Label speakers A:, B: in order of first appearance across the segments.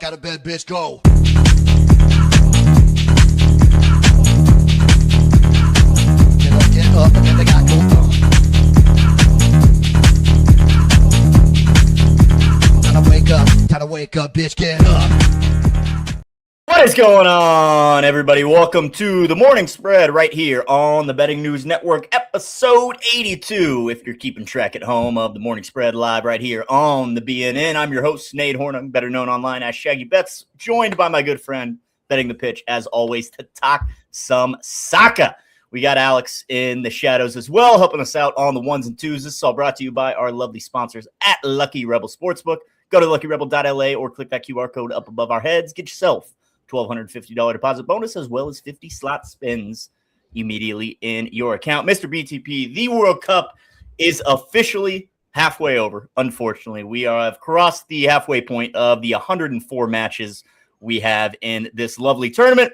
A: fuck out of bed, bitch. Go. Get up and then they got go. Time to wake up, bitch. Get up.
B: What is going on, everybody? Welcome to the Morning Spread right here on the Betting News Network, episode 82. If you're keeping track at home of the Morning Spread live right here on the BNN, I'm your host, Nate Hornung, better known online as Shaggy Betts, joined by my good friend, Betting the Pitch, as always, to talk some soccer. We got Alex in the shadows as well, helping us out on the ones and twos. This is all brought to you by our lovely sponsors at Lucky Rebel Sportsbook. Go to luckyrebel.la or click that QR code up above our heads. Get yourself $1,250 deposit bonus as well as 50 slot spins immediately in your account. Mr. BTP, the World Cup is officially halfway over. Unfortunately, we have crossed the halfway point of the 104 matches we have in this lovely tournament.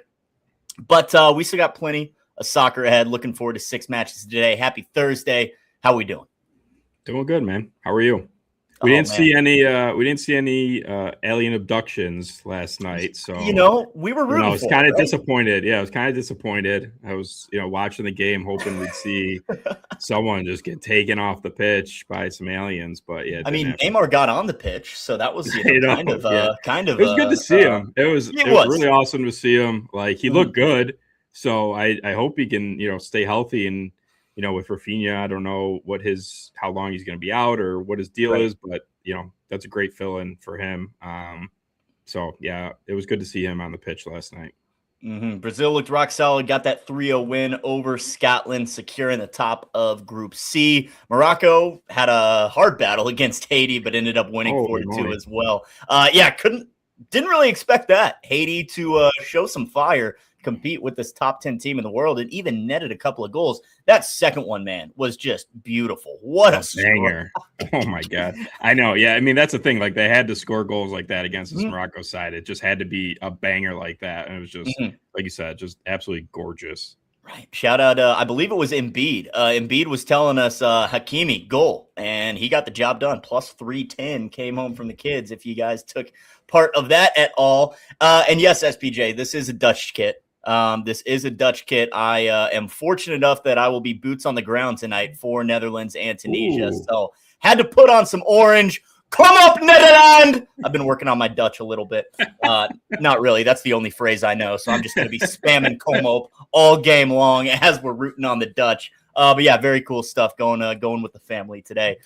B: But we still got plenty of soccer ahead. Looking forward to 6 matches today. Happy Thursday. How we doing?
C: Doing good, man. How are you? We didn't see any alien abductions last night, so
B: we were rooting.
C: I was kind of disappointed. Yeah, I was kind of disappointed. I was, watching the game, hoping we'd see someone just get taken off the pitch by some aliens. But yeah,
B: I mean, Neymar got on the pitch, so that was kind of. It
C: was good to see him. It was really awesome to see him. Like he looked good, so I hope he can stay healthy and. With Rafinha, I don't know how long he's going to be out or what his deal is, but that's a great fill-in for him. So yeah, it was good to see him on the pitch last night.
B: Brazil looked rock solid, got that 3-0 win over Scotland, securing the top of Group C. Morocco had a hard battle against Haiti, but ended up winning 4-2 as well. Didn't really expect that. Haiti to show some fire, compete with this top 10 team in the world, and even netted a couple of goals. That second one, man, was just beautiful. What a
C: banger. Oh my God. I know. Yeah. I mean, that's the thing. Like they had to score goals like that against this Morocco side. It just had to be a banger like that. And it was just, like you said, just absolutely gorgeous.
B: Right. Shout out. I believe it was Embiid. Embiid was telling us Hakimi goal, and he got the job done. Plus 310 came home from the kids. If you guys took part of that at all. And yes, SPJ, this is a Dutch kit. This is a Dutch kit. I am fortunate enough that I will be boots on the ground tonight for Netherlands and Tunisia. Ooh. So had to put on some orange. Come up, Netherlands! I've been working on my Dutch a little bit. Not really. That's the only phrase I know. So I'm just going to be spamming come up all game long as we're rooting on the Dutch. But yeah, very cool stuff going with the family today.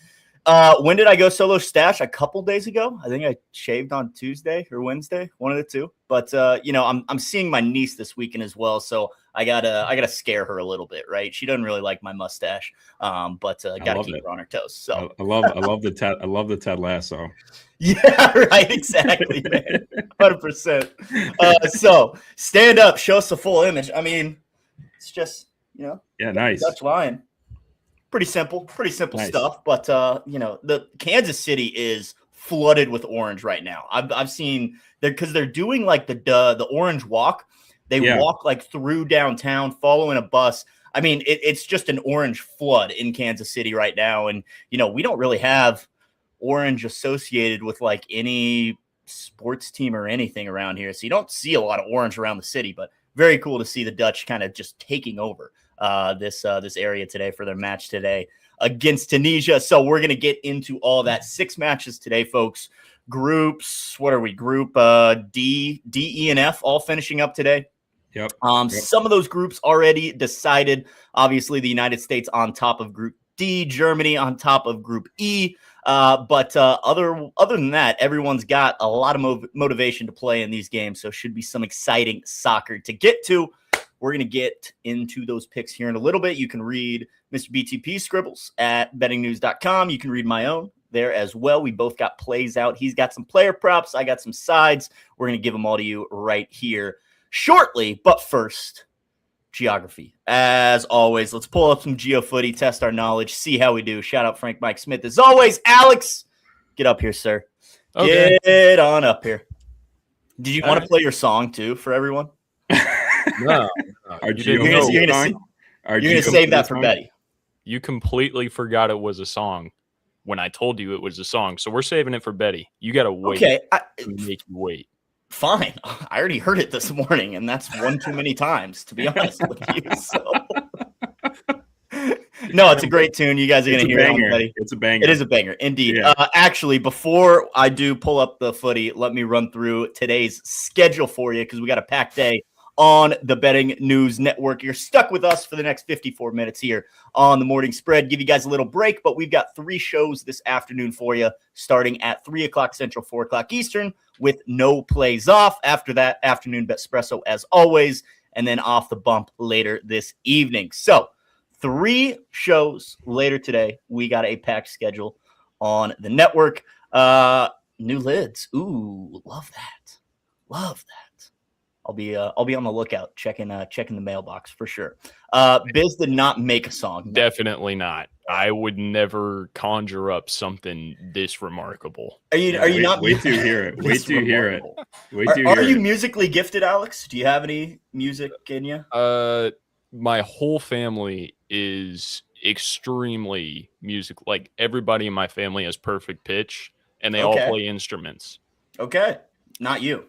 B: When did I go solo stash? A couple days ago. I think I shaved on Tuesday or Wednesday, one of the two. But I'm seeing my niece this weekend as well, so I gotta scare her a little bit, right? She doesn't really like my mustache, but gotta keep her on her toes. So
C: I love the Ted Lasso.
B: Yeah, right. Exactly, man. 100%. So stand up, show us the full image. I mean, it's just
C: yeah, nice
B: Dutch lion. Pretty simple nice stuff. But the Kansas City is flooded with orange right now. I've seen because they're doing like the orange walk. They walk like through downtown, following a bus. I mean, it's just an orange flood in Kansas City right now, and we don't really have orange associated with like any sports team or anything around here, so you don't see a lot of orange around the city. But very cool to see the Dutch kind of just taking over this area today for their match today against Tunisia. So we're going to get into all that. 6 matches today, folks. Groups, what are we? Group D, E, and F all finishing up today.
C: Yep.
B: Some of those groups already decided. Obviously, the United States on top of Group D, Germany on top of Group E. But other than that, everyone's got a lot of motivation to play in these games. So should be some exciting soccer to get to. We're going to get into those picks here in a little bit. You can read Mr. BTP's scribbles at bettingnews.com. You can read my own there as well. We both got plays out. He's got some player props. I got some sides. We're going to give them all to you right here shortly. But first, geography. As always, let's pull up some GeoFooty, test our knowledge, see how we do. Shout out Frank Mike Smith. As always, Alex, get up here, sir. Okay. Get on up here. Did you want to play your song, too, for everyone?
D: No.
B: You're going to save that for Betty.
D: You completely forgot it was a song when I told you it was a song. So we're saving it for Betty. You got to wait.
B: Okay.
D: Make you wait.
B: Fine. I already heard it this morning, and that's one too many times, to be honest with you. So, no, it's a great tune. You guys are going to hear it, everybody.
C: It's a banger.
B: It is a banger, indeed.
C: Yeah.
B: Actually, before I do pull up the footy, let me run through today's schedule for you because we got a packed day on the Betting News Network. You're stuck with us for the next 54 minutes here on the Morning Spread. Give you guys a little break, but we've got 3 shows this afternoon for you, starting at 3 o'clock Central, 4 o'clock Eastern, with no plays off. After that, afternoon Betspresso as always, and then off the bump later this evening. So 3 shows later today. We got a packed schedule on the network. New lids. Ooh, love that. Love that. I'll be on the lookout, checking the mailbox for sure. Biz did not make a song. No.
D: Definitely not. I would never conjure up something this remarkable.
B: Are you not?
C: Wait till you hear it. Wait till you hear it.
B: Are you musically gifted, Alex? Do you have any music in you?
D: My whole family is extremely musical. Like everybody in my family has perfect pitch, and they all play instruments.
B: Okay, not you.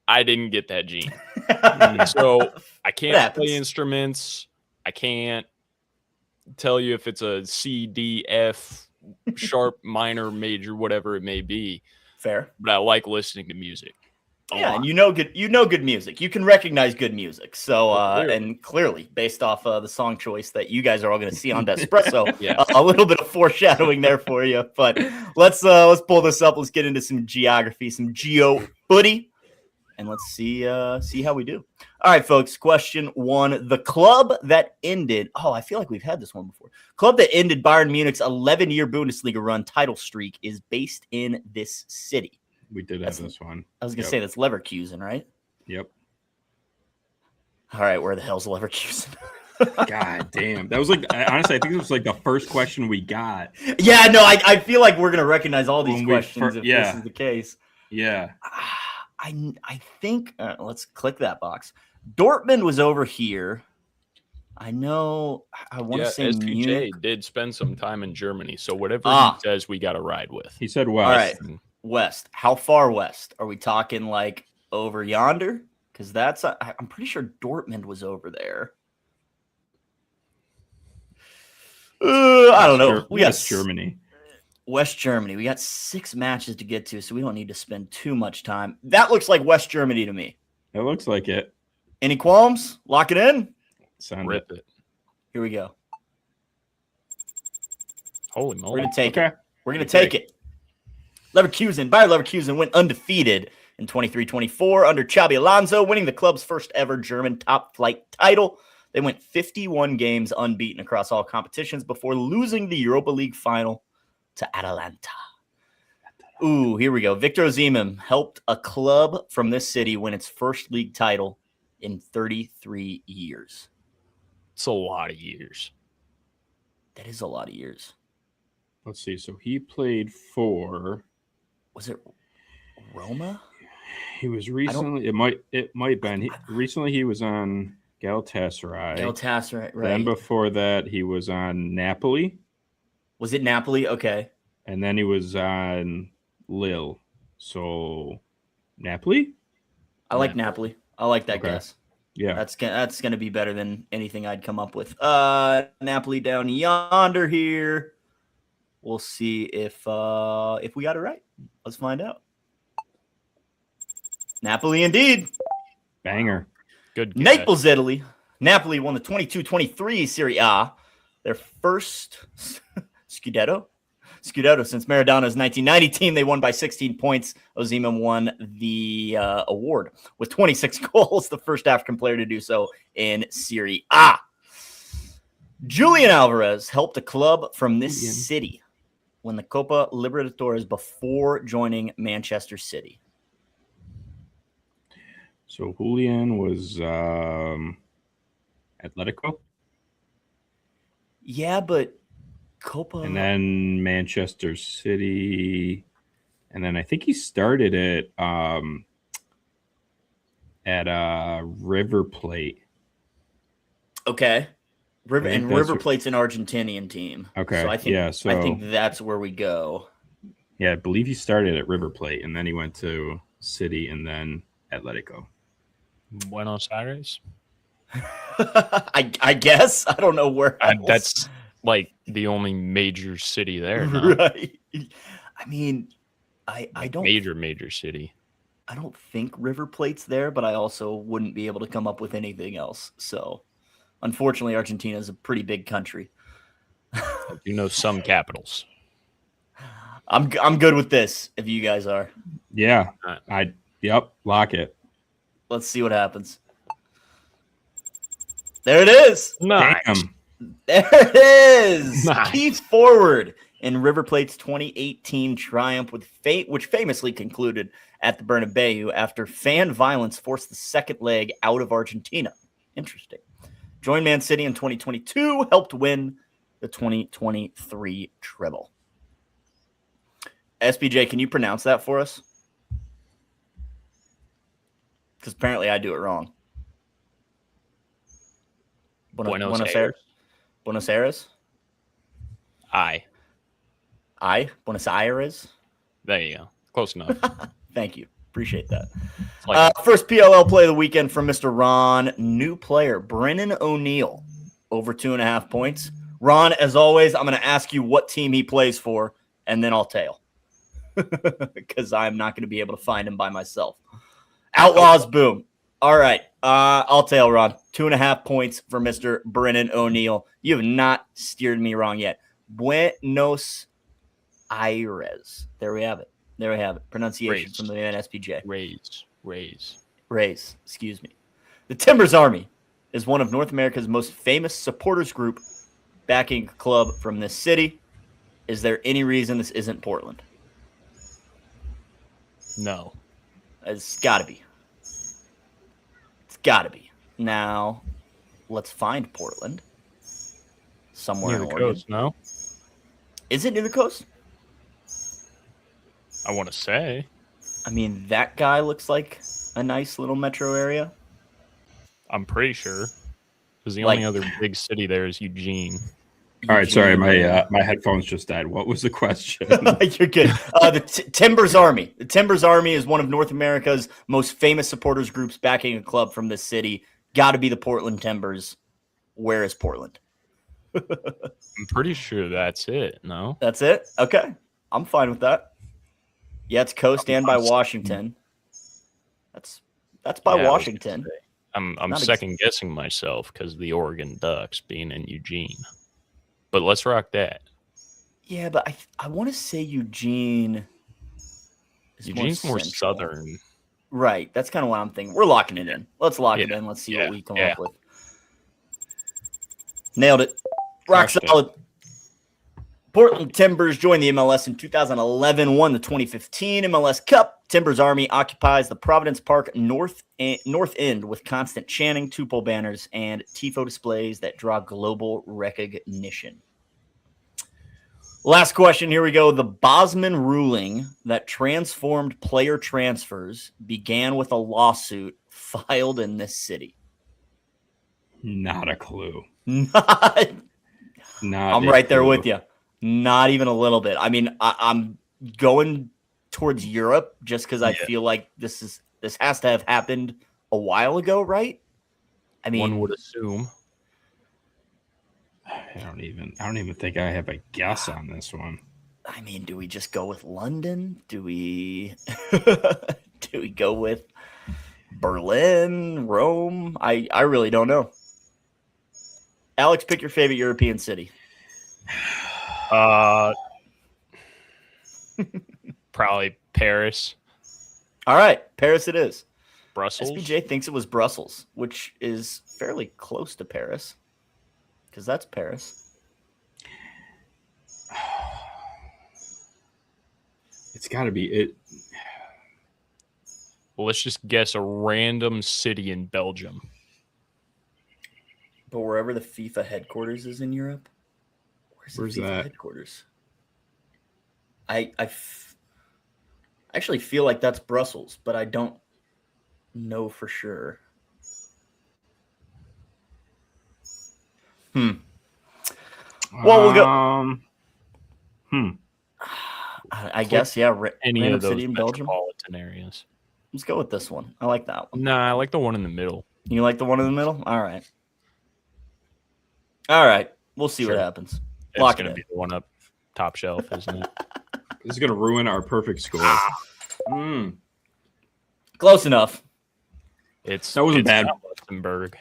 D: I didn't get that gene. So I can't play instruments. I can't tell you if it's a C, D, F, sharp, minor, major, whatever it may be.
B: Fair.
D: But I like listening to music.
B: And you know good music. You can recognize good music. So and clearly based off the song choice that you guys are all going to see on Betspresso, a little bit of foreshadowing there for you. But let's pull this up. Let's get into some geography, some geo footy. And let's see how we do. All right, folks. Question 1. The club that ended. Oh, I feel like we've had this one before. Club that ended Bayern Munich's 11-year Bundesliga run title streak is based in this city.
C: We did have this one.
B: I was going to say that's Leverkusen, right?
C: Yep.
B: All right, where the hell's Leverkusen?
C: God damn. That was like, honestly, I think it was like the first question we got.
B: Yeah, no, I feel like we're going to recognize all these questions if this is the case.
C: Yeah.
B: I think let's click that box. Dortmund was over here. I know. I want to say
D: SPJ
B: Munich
D: did spend some time in Germany, so whatever he says, we got to ride with.
C: He said west.
B: All right, west. How far west? Are we talking like over yonder? Because that's I'm pretty sure Dortmund was over there. I don't know. We got
C: Germany.
B: West Germany. We got 6 matches to get to, so we don't need to spend too much time. That looks like West Germany to me.
C: It looks like it.
B: Any qualms? Lock it in.
D: Rip it.
B: Here we go.
D: Holy moly.
B: We're going to take it. We're going to take it. Bayer Leverkusen went undefeated in 23-24 under Xabi Alonso, winning the club's first ever German top flight title. They went 51 games unbeaten across all competitions before losing the Europa League final to Atalanta. Ooh, here we go. Victor Osimhen helped a club from this city win its first league title in 33 years.
D: It's a lot of years.
B: That is a lot of years.
C: Let's see. So he played for.
B: Was it Roma?
C: He was recently. It might been. Recently, he was on Galatasaray.
B: Galatasaray, right?
C: Then before that, he was on Napoli.
B: Was it Napoli? Okay.
C: And then he was on Lille. So Napoli?
B: I like Napoli. I like that guess.
C: Yeah.
B: That's gonna be better than anything I'd come up with. Napoli down yonder here. We'll see if we got it right. Let's find out. Napoli indeed.
C: Banger.
D: Good guess.
B: Naples, Italy. Napoli won the 22-23 Serie A. Their first Scudetto since Maradona's 1990 team. They won by 16 points. Osimhen won the award with 26 goals, the first African player to do so in Serie A. Julian Alvarez helped a club from this city win the Copa Libertadores before joining Manchester City.
C: So Julian was Atletico.
B: Yeah, but Copa.
C: And then Manchester City. And then I think he started it at River Plate.
B: Okay. River Plate's an Argentinian team.
C: Okay.
B: So I think,
C: I
B: think that's where we go.
C: Yeah, I believe he started at River Plate and then he went to City and then Atletico.
D: Buenos Aires.
B: I guess. I don't know where else.
D: That's like the only major city there. No?
B: Right. I mean, I don't
D: major city.
B: I don't think River Plate's there, but I also wouldn't be able to come up with anything else. So, unfortunately, Argentina is a pretty big country.
D: I do know some capitals.
B: I'm good with this. If you guys are,
C: Yeah. Lock it.
B: let's see what happens. There it is.
D: Nice.
C: Damn.
B: There it is.
D: Nice.
B: Keith Forward in River Plate's 2018 triumph, which famously concluded at the Bernabeu after fan violence forced the second leg out of Argentina. Interesting. Joined Man City in 2022, helped win the 2023 treble. SBJ, can you pronounce that for us? Because apparently I do it wrong.
D: Buenos Aires.
B: Buenos Aires? Buenos Aires?
D: There you go. Close enough.
B: Thank you. Appreciate that.
D: Like
B: First PLL play of the weekend from Mr. Ron. New player, Brennan O'Neill, over 2.5 points. Ron, as always, I'm going to ask you what team he plays for, and then I'll tail. Because I'm not going to be able to find him by myself. Outlaws, boom. All right. I'll tail, Ron. 2.5 points for Mr. Brennan O'Neill. You have not steered me wrong yet. Buenos Aires. There we have it. Pronunciation from the NSPJ. Rays. Excuse me. The Timbers Army is one of North America's most famous supporters group, backing a club from this city. Is there any reason this isn't Portland?
D: no.
B: It's got to be. Now, let's find Portland. Somewhere
D: Near
B: in
D: the
B: Oregon.
D: coast, no?
B: Is it near the coast?
D: I want to say.
B: I mean, that guy looks like a nice little metro area.
D: I'm pretty sure. Because the
B: Like-
D: only other big city there is Eugene.
C: All right, sorry, my headphones just died. What was the question?
B: You're good. The Timbers Army. The Timbers Army is one of North America's most famous supporters groups backing a club from this city. Got to be the Portland Timbers. Where is Portland?
D: I'm pretty sure that's it, no?
B: That's it? Okay. I'm fine with that. Yeah, it's coast and by Washington. That's by
D: Yeah, I was
B: Washington.
D: I'm
B: Not
D: second guessing myself because the Oregon Ducks being in Eugene. But let's rock that.
B: Yeah, but I want to say Eugene is
D: Eugene's more
B: central.
D: southern.
B: Right. That's kind of what I'm thinking. We're locking it in. Let's lock it
D: Yeah.
B: in. Let's see
D: Yeah.
B: what we come
D: Yeah.
B: up with. Nailed it. Rock
D: Crushed it.
B: solid. Portland Timbers joined the MLS in 2011, won the 2015 MLS Cup. Timbers Army occupies the Providence Park North End with constant chanting, two-pole banners, and tifo displays that draw global recognition. Last question. Here we go. The Bosman ruling that transformed player transfers began with a lawsuit filed in this city.
C: Not a clue.
B: Not
C: Not.
B: I'm right there with you. Not even a little bit. I mean, I'm going towards Europe just because I feel like this has to have happened a while ago, right? I mean,
D: One would assume.
C: I don't even think I have a guess on this one.
B: I mean, do we just go with London? Do we do we go with Berlin, Rome? I really don't know. Alex, pick your favorite European city.
D: Probably Paris,
B: All right, Paris it is.
D: Brussels.
B: SBJ thinks it was Brussels, which is fairly close to Paris, because that's Paris.
C: It's got to be it.
D: Well, let's just guess a random city in Belgium.
B: But wherever the FIFA headquarters is in Europe, where's the FIFA
C: that?
B: headquarters? I actually feel like that's Brussels, but I don't know for sure. Well, we'll go. I guess, yeah.
D: Any
B: Random
D: of those
B: city in Belgium.
D: metropolitan areas.
B: Let's go with this one. I like that one.
D: Nah, I like the one in the middle.
B: You like the one in the middle? All right. All right. We'll see what happens.
D: It's going to be the one up top shelf, isn't it?
C: This is going to ruin our perfect score.
B: Close enough.
C: That wasn't bad.
D: Luxembourg.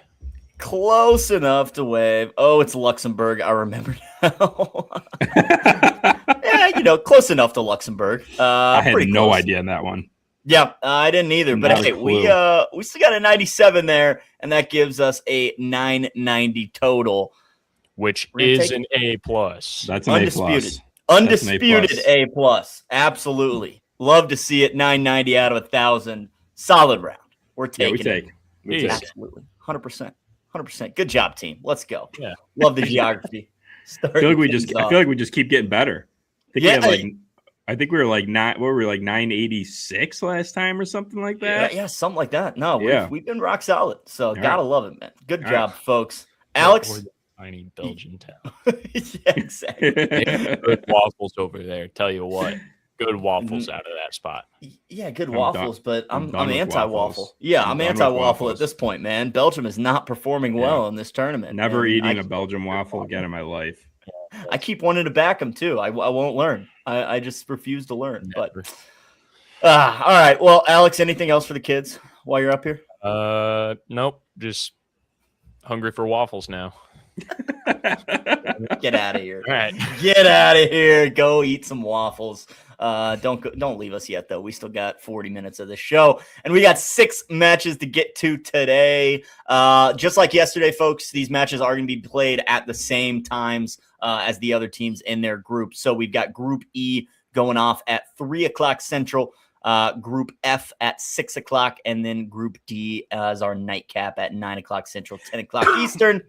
B: Close enough to wave. Oh, it's Luxembourg. I remember now. Yeah, close enough to Luxembourg.
C: I had no idea on that one.
B: Yeah, I didn't either. But hey, we still got a 97 there, and that gives us a 990 total,
D: which is an A+.
C: That's an
B: undisputed.
C: A+.
B: Undisputed A+. Absolutely. Love to see it. 990 out of 1,000. Solid round. We're taking it.
C: We take.
B: Absolutely. 100%. 100%. Good job, team. Let's go.
D: Yeah.
B: Love the geography.
C: I feel like we just keep getting better. I think we were like 986 last time or something like that.
B: Yeah, something like that. No, we've been rock solid. So gotta love it, man. Good job, folks. Alex.
D: Tiny Belgian town.
B: Yeah, exactly.
D: Good waffles over there. Tell you what. Good waffles out of that spot.
B: Yeah, good waffles, but I'm
C: Waffles.
B: anti-waffle. Yeah, I'm anti-waffle at this point, man. Belgium is not performing well in this tournament.
C: Never eating a Belgian waffle again in my life.
B: I keep wanting to back them too. I won't learn. I just refuse to learn.
D: Never.
B: But all right. Well, Alex, anything else for the kids while you're up here?
D: Nope. Just hungry for waffles now.
B: Get out of here.
D: All right.
B: Get out of here. Go eat some waffles. Don't leave us yet, though. We still got 40 minutes of the show, and we got 6 matches to get to today. Just like yesterday, folks, these matches are going to be played at the same times as the other teams in their group. So we've got Group E going off at 3 o'clock Central, Group F at 6 o'clock, and then Group D as our nightcap at 9 o'clock Central, 10 o'clock Eastern.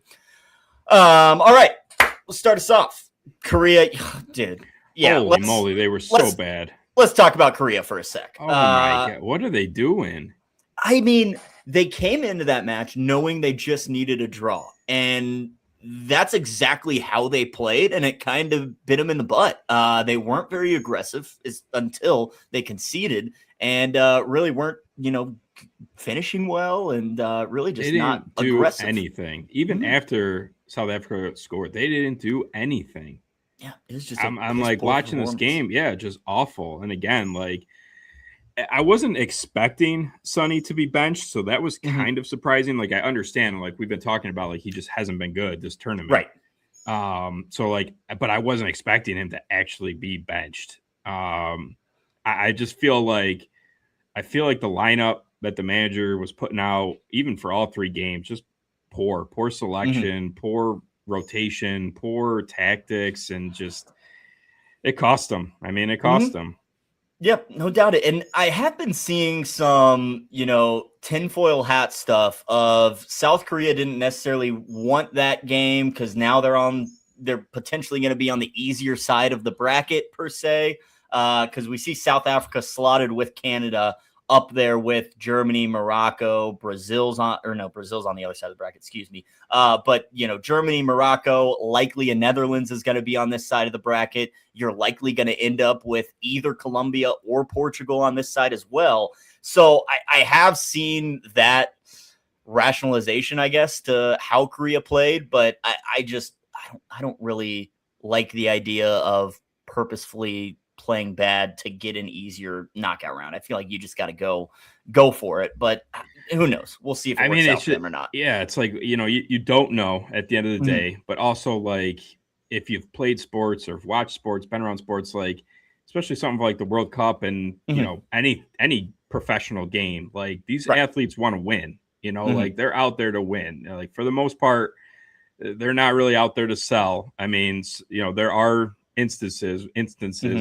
B: All right, let's start us off. Korea, dude. Yeah,
C: holy moly, they were so bad.
B: Let's talk about Korea for a sec.
C: Oh my God, what are they doing?
B: I mean, they came into that match knowing they just needed a draw, and that's exactly how they played, and it kind of bit them in the butt. They weren't very aggressive until they conceded, and really weren't, finishing well, and really just not aggressive.
C: Anything. Even after South Africa scored, they didn't do anything.
B: Yeah, it was just.
C: I'm like watching this game. Yeah, just awful. And again, like I wasn't expecting Sonny to be benched, so that was kind of surprising. Like I understand, like we've been talking about, like he just hasn't been good this tournament,
B: right?
C: So like, but I wasn't expecting him to actually be benched. I just feel like the lineup that the manager was putting out, even for all 3 games, just poor selection, poor rotation, poor tactics, and just it cost them. I mean, it cost them.
B: Yep, no doubt it. And I have been seeing some, tinfoil hat stuff of South Korea didn't necessarily want that game because now they're potentially going to be on the easier side of the bracket per se. Because we see South Africa slotted with Canada up there with Germany, Morocco, Brazil's on the other side of the bracket, excuse me. But, Germany, Morocco, likely a Netherlands is going to be on this side of the bracket. You're likely going to end up with either Colombia or Portugal on this side as well. So I have seen that rationalization, I guess, to how Korea played, but I don't really like the idea of purposefully playing bad to get an easier knockout round. I feel like you just got to go for it, but who knows? We'll see if it works out for them or not.
C: Yeah, it's like, you don't know at the end of the day, but also like if you've played sports or watched sports, been around sports, like especially something like the World Cup and any professional game, like these athletes want to win, like they're out there to win. Like for the most part, they're not really out there to sell. I mean, there are instances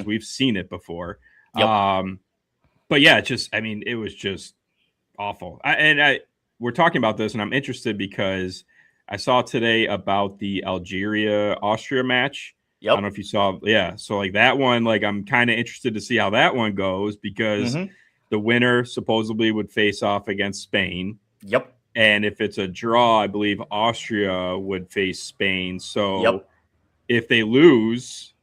C: we've seen it before. But yeah, it was just awful. We're talking about this, and I'm interested because I saw today about the Algeria-Austria match. I don't know if you saw. Yeah, so like that one, like I'm kind of interested to see how that one goes because the winner supposedly would face off against Spain.
B: Yep.
C: And if it's a draw, I believe Austria would face Spain. So if they lose,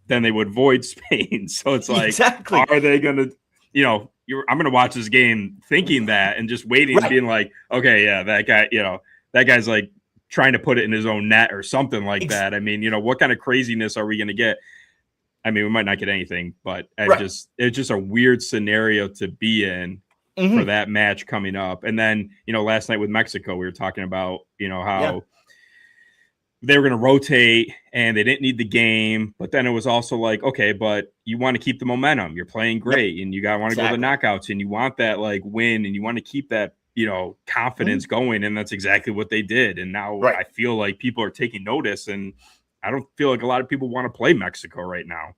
C: then they would void Spain. So it's like, are they going to, I'm going to watch this game thinking that and just waiting and being like, okay, yeah, that guy, that guy's like trying to put it in his own net or something like that. I mean, what kind of craziness are we going to get? I mean, we might not get anything, but it's just a weird scenario to be in for that match coming up. And then, last night with Mexico, we were talking about, how they were going to rotate and they didn't need the game. But then it was also like, okay, but you want to keep the momentum. You're playing great and you want to go to the knockouts and you want that like win and you want to keep that, confidence going. And that's exactly what they did. And now I feel like people are taking notice, and I don't feel like a lot of people want to play Mexico right now.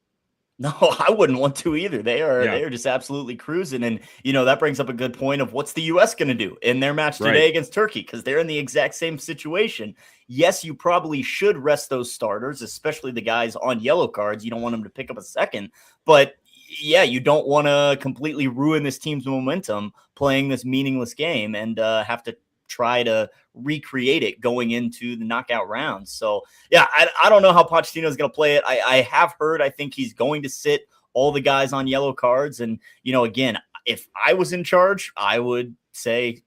B: No, I wouldn't want to either. They are just absolutely cruising. And, that brings up a good point of what's the U.S. going to do in their match today against Turkey, because they're in the exact same situation. Yes, you probably should rest those starters, especially the guys on yellow cards. You don't want them to pick up a second. But, yeah, you don't want to completely ruin this team's momentum playing this meaningless game and have to try to recreate it going into the knockout rounds. So, yeah, I don't know how Pochettino is going to play it. I have heard, I think he's going to sit all the guys on yellow cards. And, again, if I was in charge, I would say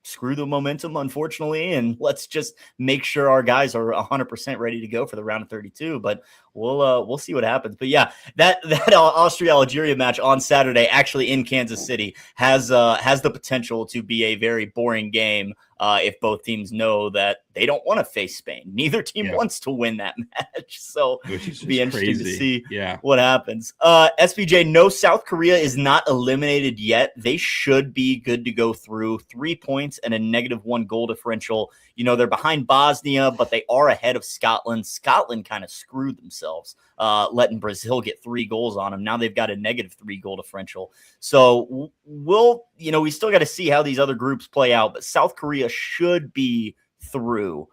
B: screw the momentum, unfortunately, and let's just make sure our guys are 100% ready to go for the round of 32. But we'll see what happens. But yeah, that Austria-Algeria match on Saturday, actually in Kansas City, has the potential to be a very boring game if both teams know that they don't want to face Spain. Neither team wants to win that match. So it'll be interesting to see what happens. SBJ, no, South Korea is not eliminated yet. They should be good to go through. 3 points and a -1 goal differential. They're behind Bosnia, but they are ahead of Scotland. Scotland kind of screwed themselves, letting Brazil get 3 goals on them. Now they've got a -3 goal differential. So we still got to see how these other groups play out, but South Korea should be through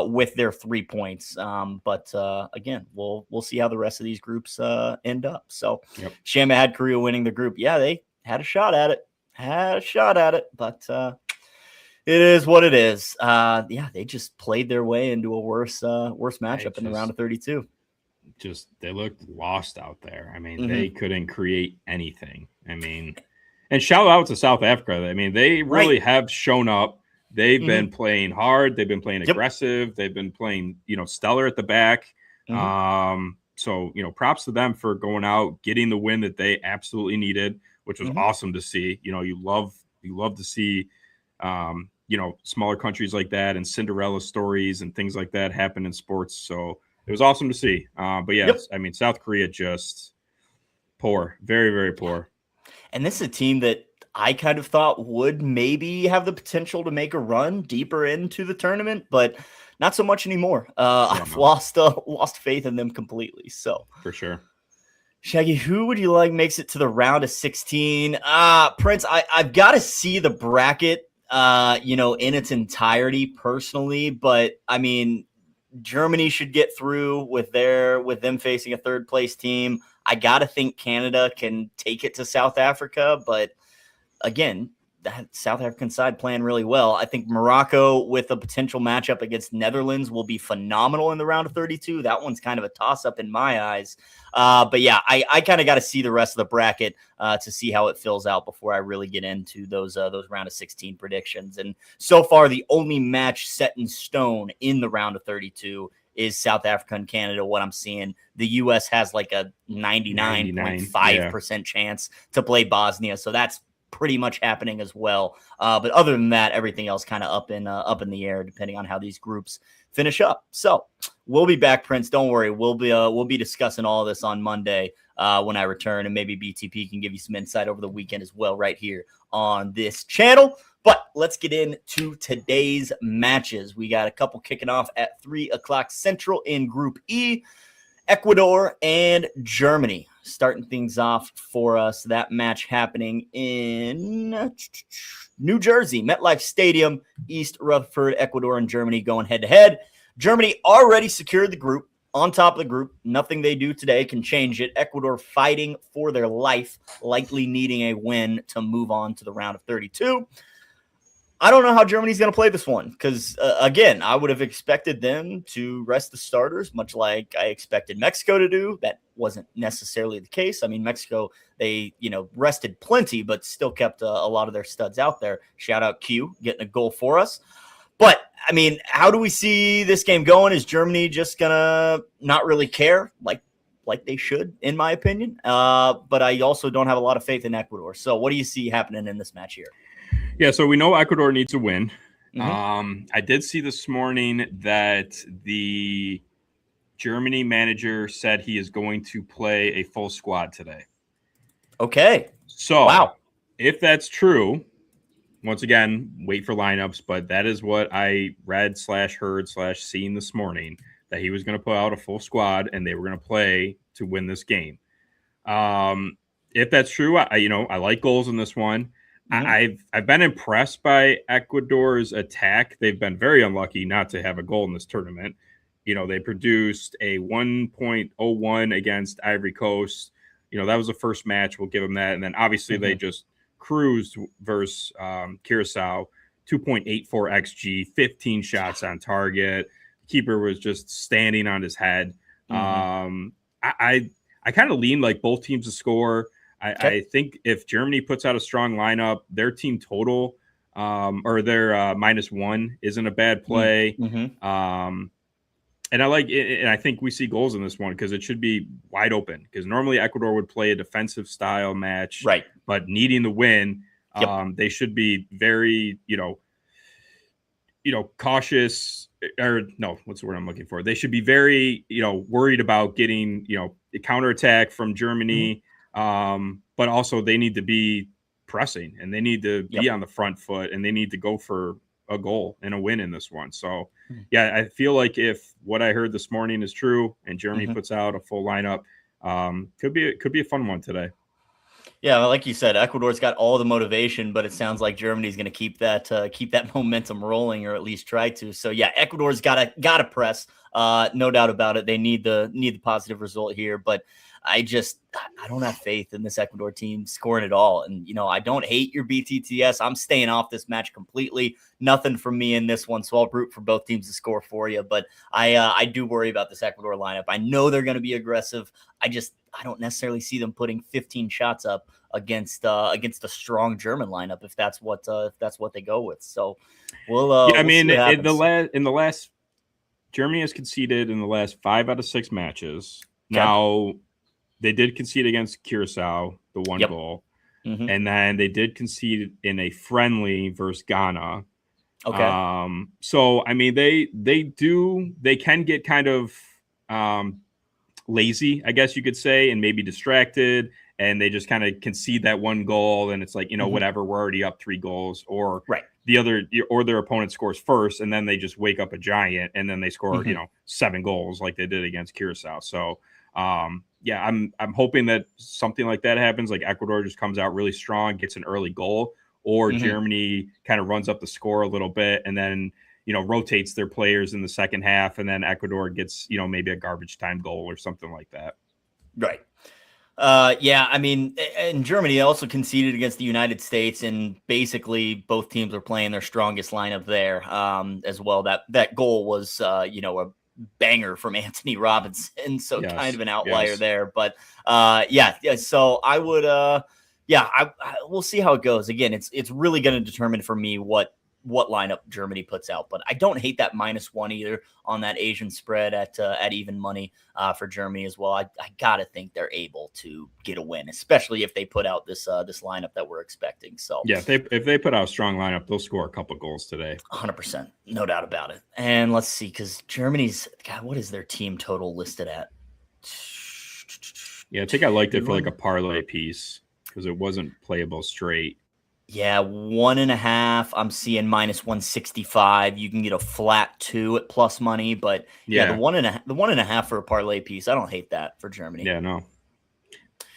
B: with their 3 points. But again, we'll see how the rest of these groups end up. So Shama had Korea winning the group. Yeah, they had a shot at it. But it is what it is. They just played their way into a worse matchup in the round of 32.
C: They looked lost out there. I mean, they couldn't create anything. I mean, and shout out to South Africa. I mean, they really have shown up. They've been playing hard. They've been playing aggressive. They've been playing, stellar at the back. So, props to them for going out, getting the win that they absolutely needed, which was awesome to see. You love to see, smaller countries like that and Cinderella stories and things like that happen in sports. So it was awesome to see. But I mean, South Korea just poor, very, very poor.
B: And this is a team that I kind of thought would maybe have the potential to make a run deeper into the tournament, but not so much anymore. I've lost faith in them completely. So
C: for sure.
B: Shaggy, who would you like makes it to the round of 16? Prince, I've got to see the bracket, in its entirety personally, but I mean, Germany should get through with them facing a third place team. I got to think Canada can take it to South Africa, but again, that South African side playing really well. I think Morocco with a potential matchup against Netherlands will be phenomenal in the round of 32. That one's kind of a toss-up in my eyes. But yeah, I kind of got to see the rest of the bracket to see how it fills out before I really get into those round of 16 predictions. And so far, the only match set in stone in the round of 32 is South Africa and Canada. What I'm seeing, the U.S. has like a 99.5% chance to play Bosnia. So that's pretty much happening as well. But other than that, everything else kind of up in the air, depending on how these groups finish up. So we'll be back, Prince. Don't worry. We'll be discussing all of this on Monday when I return, and maybe BTP can give you some insight over the weekend as well, right here on this channel. But let's get into today's matches. We got a couple kicking off at 3:00 Central in Group E. Ecuador and Germany starting things off for us. That match happening in New Jersey, MetLife Stadium, East Rutherford, Ecuador and Germany going head-to-head. Germany already secured the group, on top of the group. Nothing they do today can change it. Ecuador fighting for their life, likely needing a win to move on to the round of 32. I don't know how Germany's going to play this one because, again, I would have expected them to rest the starters, much like I expected Mexico to do. That wasn't necessarily the case. I mean, Mexico, they, rested plenty, but still kept a lot of their studs out there. Shout out Q, getting a goal for us. But, I mean, how do we see this game going? Is Germany just going to not really care like they should, in my opinion? But I also don't have a lot of faith in Ecuador. So what do you see happening in this match here?
C: Yeah, so we know Ecuador needs a win.
B: Mm-hmm.
C: I did see this morning that the Germany manager said he is going to play a full squad today.
B: Okay.
C: So
B: wow.
C: If that's true, once again, wait for lineups, but that is what I read / heard / seen this morning, that he was going to put out a full squad and they were going to play to win this game. If that's true, I like goals in this one. Mm-hmm. I've been impressed by Ecuador's attack. They've been very unlucky not to have a goal in this tournament. They produced a 1.01 against Ivory Coast. That was the first match. We'll give them that. And then obviously they just cruised versus Curacao, 2.84 XG, 15 shots on target. Keeper was just standing on his head. Mm-hmm. I kind of lean like both teams to score. I think if Germany puts out a strong lineup, their team total or their -1 isn't a bad play. Mm-hmm. And I think we see goals in this one because it should be wide open. Because normally Ecuador would play a defensive style match,
B: right? But
C: needing the win, they should be very, cautious. Or no, what's the word I'm looking for? They should be very, worried about getting, a counterattack from Germany. Mm-hmm. But also they need to be pressing and they need to be on the front foot and they need to go for a goal and a win in this one. So yeah, I feel like if what I heard this morning is true and Germany puts out a full lineup, could be a fun one today. Yeah,
B: like you said, Ecuador's got all the motivation, but it sounds like Germany's going to keep that momentum rolling, or at least try to. So yeah, Ecuador's got to press, no doubt about it. They need the positive result here, but I don't have faith in this Ecuador team scoring at all. And, I don't hate your BTTS. I'm staying off this match completely. Nothing from me in this one. So I'll root for both teams to score for you. But I do worry about this Ecuador lineup. I know they're going to be aggressive. I don't necessarily see them putting 15 shots up against a strong German lineup if that's what they go with. So we'll
C: in the last Germany has conceded in the last 5 out of 6 matches. Okay. Now they did concede against Curacao, the one goal. Mm-hmm. And then they did concede in a friendly versus Ghana. Okay. So, I mean, they can get kind of lazy, I guess you could say, and maybe distracted. And they just kind of concede that one goal. And it's like, whatever, we're already up 3 goals. Or their opponent scores first. And then they just wake up a giant. And then they score, 7 goals like they did against Curacao. So, I'm hoping that something like that happens. Like Ecuador just comes out really strong, gets an early goal, or Germany kind of runs up the score a little bit and then, rotates their players in the second half. And then Ecuador gets, maybe a garbage time goal or something like that.
B: Right. I mean, and Germany also conceded against the United States, and basically both teams were playing their strongest lineup there as well. That goal was, a banger from Anthony Robinson, so kind of an outlier there. But so I would we'll see how it goes. Again, it's really going to determine for me what lineup Germany puts out, but I don't hate that -1 either on that Asian spread at even money for Germany as well. I gotta think they're able to get a win, especially if they put out this lineup that we're expecting. So
C: yeah, if they put out a strong lineup, they'll score a couple goals today.
B: 100%, no doubt about it. And let's see, because Germany's what is their team total listed at?
C: Yeah, I think I liked it for like a parlay piece because it wasn't playable straight.
B: Yeah, 1.5. I'm seeing -165. You can get a flat 2 at plus money, but the 1.5 for a parlay piece. I don't hate that for Germany.
C: Yeah, no.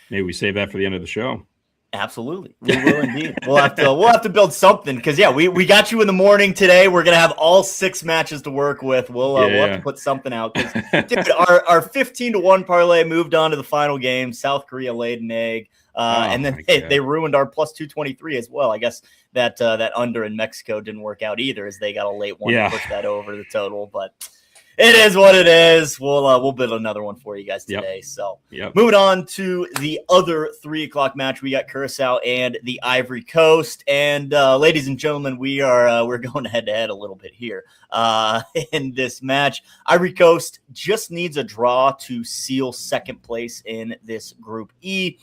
C: Maybe we save that for the end of the show.
B: Absolutely, we will indeed. We'll have to build something because we got you in the morning today. We're gonna have all 6 matches to work with. We'll have to put something out because our 15-1 parlay moved on to the final game. South Korea laid an egg. And then they ruined our plus 223 as well. I guess that that under in Mexico didn't work out either, as they got a late one to push that over the total. But it is what it is. We'll build another one for you guys today. Yep. So moving on to the other 3 o'clock match, we got Curacao and the Ivory Coast. And ladies and gentlemen, we're going head to head a little bit here in this match. Ivory Coast just needs a draw to seal second place in this Group E.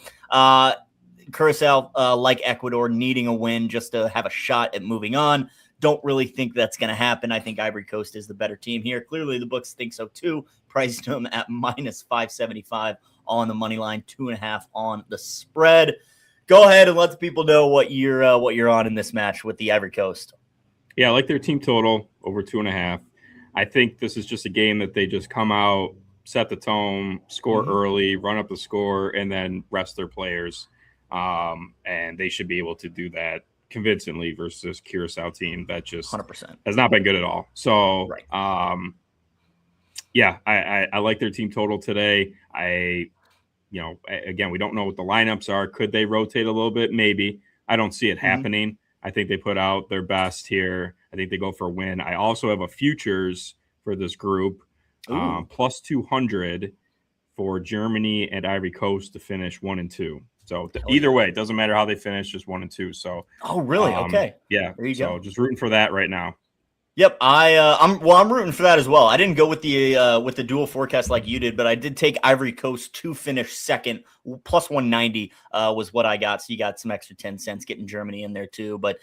B: Curacao, like Ecuador, needing a win just to have a shot at moving on. Don't really think that's going to happen. I think Ivory Coast is the better team here. Clearly, the books think so too. Priced them at minus 575 on the money line, 2.5 on the spread. Go ahead and let the people know what you're on in this match with the Ivory Coast.
C: Yeah, I like their team total over 2.5. I think this is just a game that they just come out, set the tone, score early, run up the score, and then rest their players. And they should be able to do that convincingly versus this Curacao team that just
B: 100%
C: has not been good at all. So,
B: right.
C: I like their team total today. Again, we don't know what the lineups are. Could they rotate a little bit? Maybe. I don't see it happening. I think they put out their best here. I think they go for a win. I also have a futures for this group, plus 200 for Germany and Ivory Coast to finish 1 and 2. So either way, it doesn't matter how they finish, just 1 and 2. So,
B: really? Okay.
C: Yeah.
B: There you go.
C: Just rooting for that right now.
B: Yep. I'm rooting for that as well. I didn't go with the dual forecast like you did, but I did take Ivory Coast to finish second. Plus 190 was what I got. So you got some extra 10 cents getting Germany in there too. But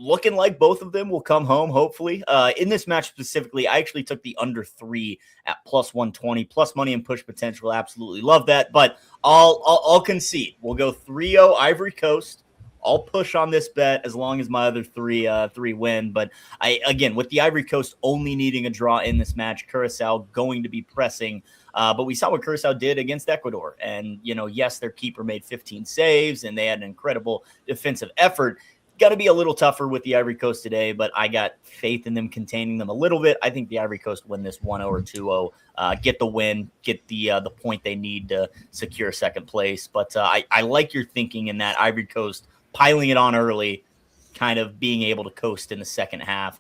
B: looking like both of them will come home, hopefully. In this match specifically, I actually took the under 3 at plus 120, plus money and push potential. Absolutely love that. But I'll concede. We'll go 3-0 Ivory Coast. I'll push on this bet as long as my other three win. But again, with the Ivory Coast only needing a draw in this match, Curacao going to be pressing. But we saw what Curacao did against Ecuador. And, yes, their keeper made 15 saves and they had an incredible defensive effort. Got to be a little tougher with the Ivory Coast today, but I got faith in them containing them a little bit. I think the Ivory Coast win this 1-0 or 2-0, get the win, get the point they need to secure second place. But I like your thinking in that Ivory Coast piling it on early, kind of being able to coast in the second half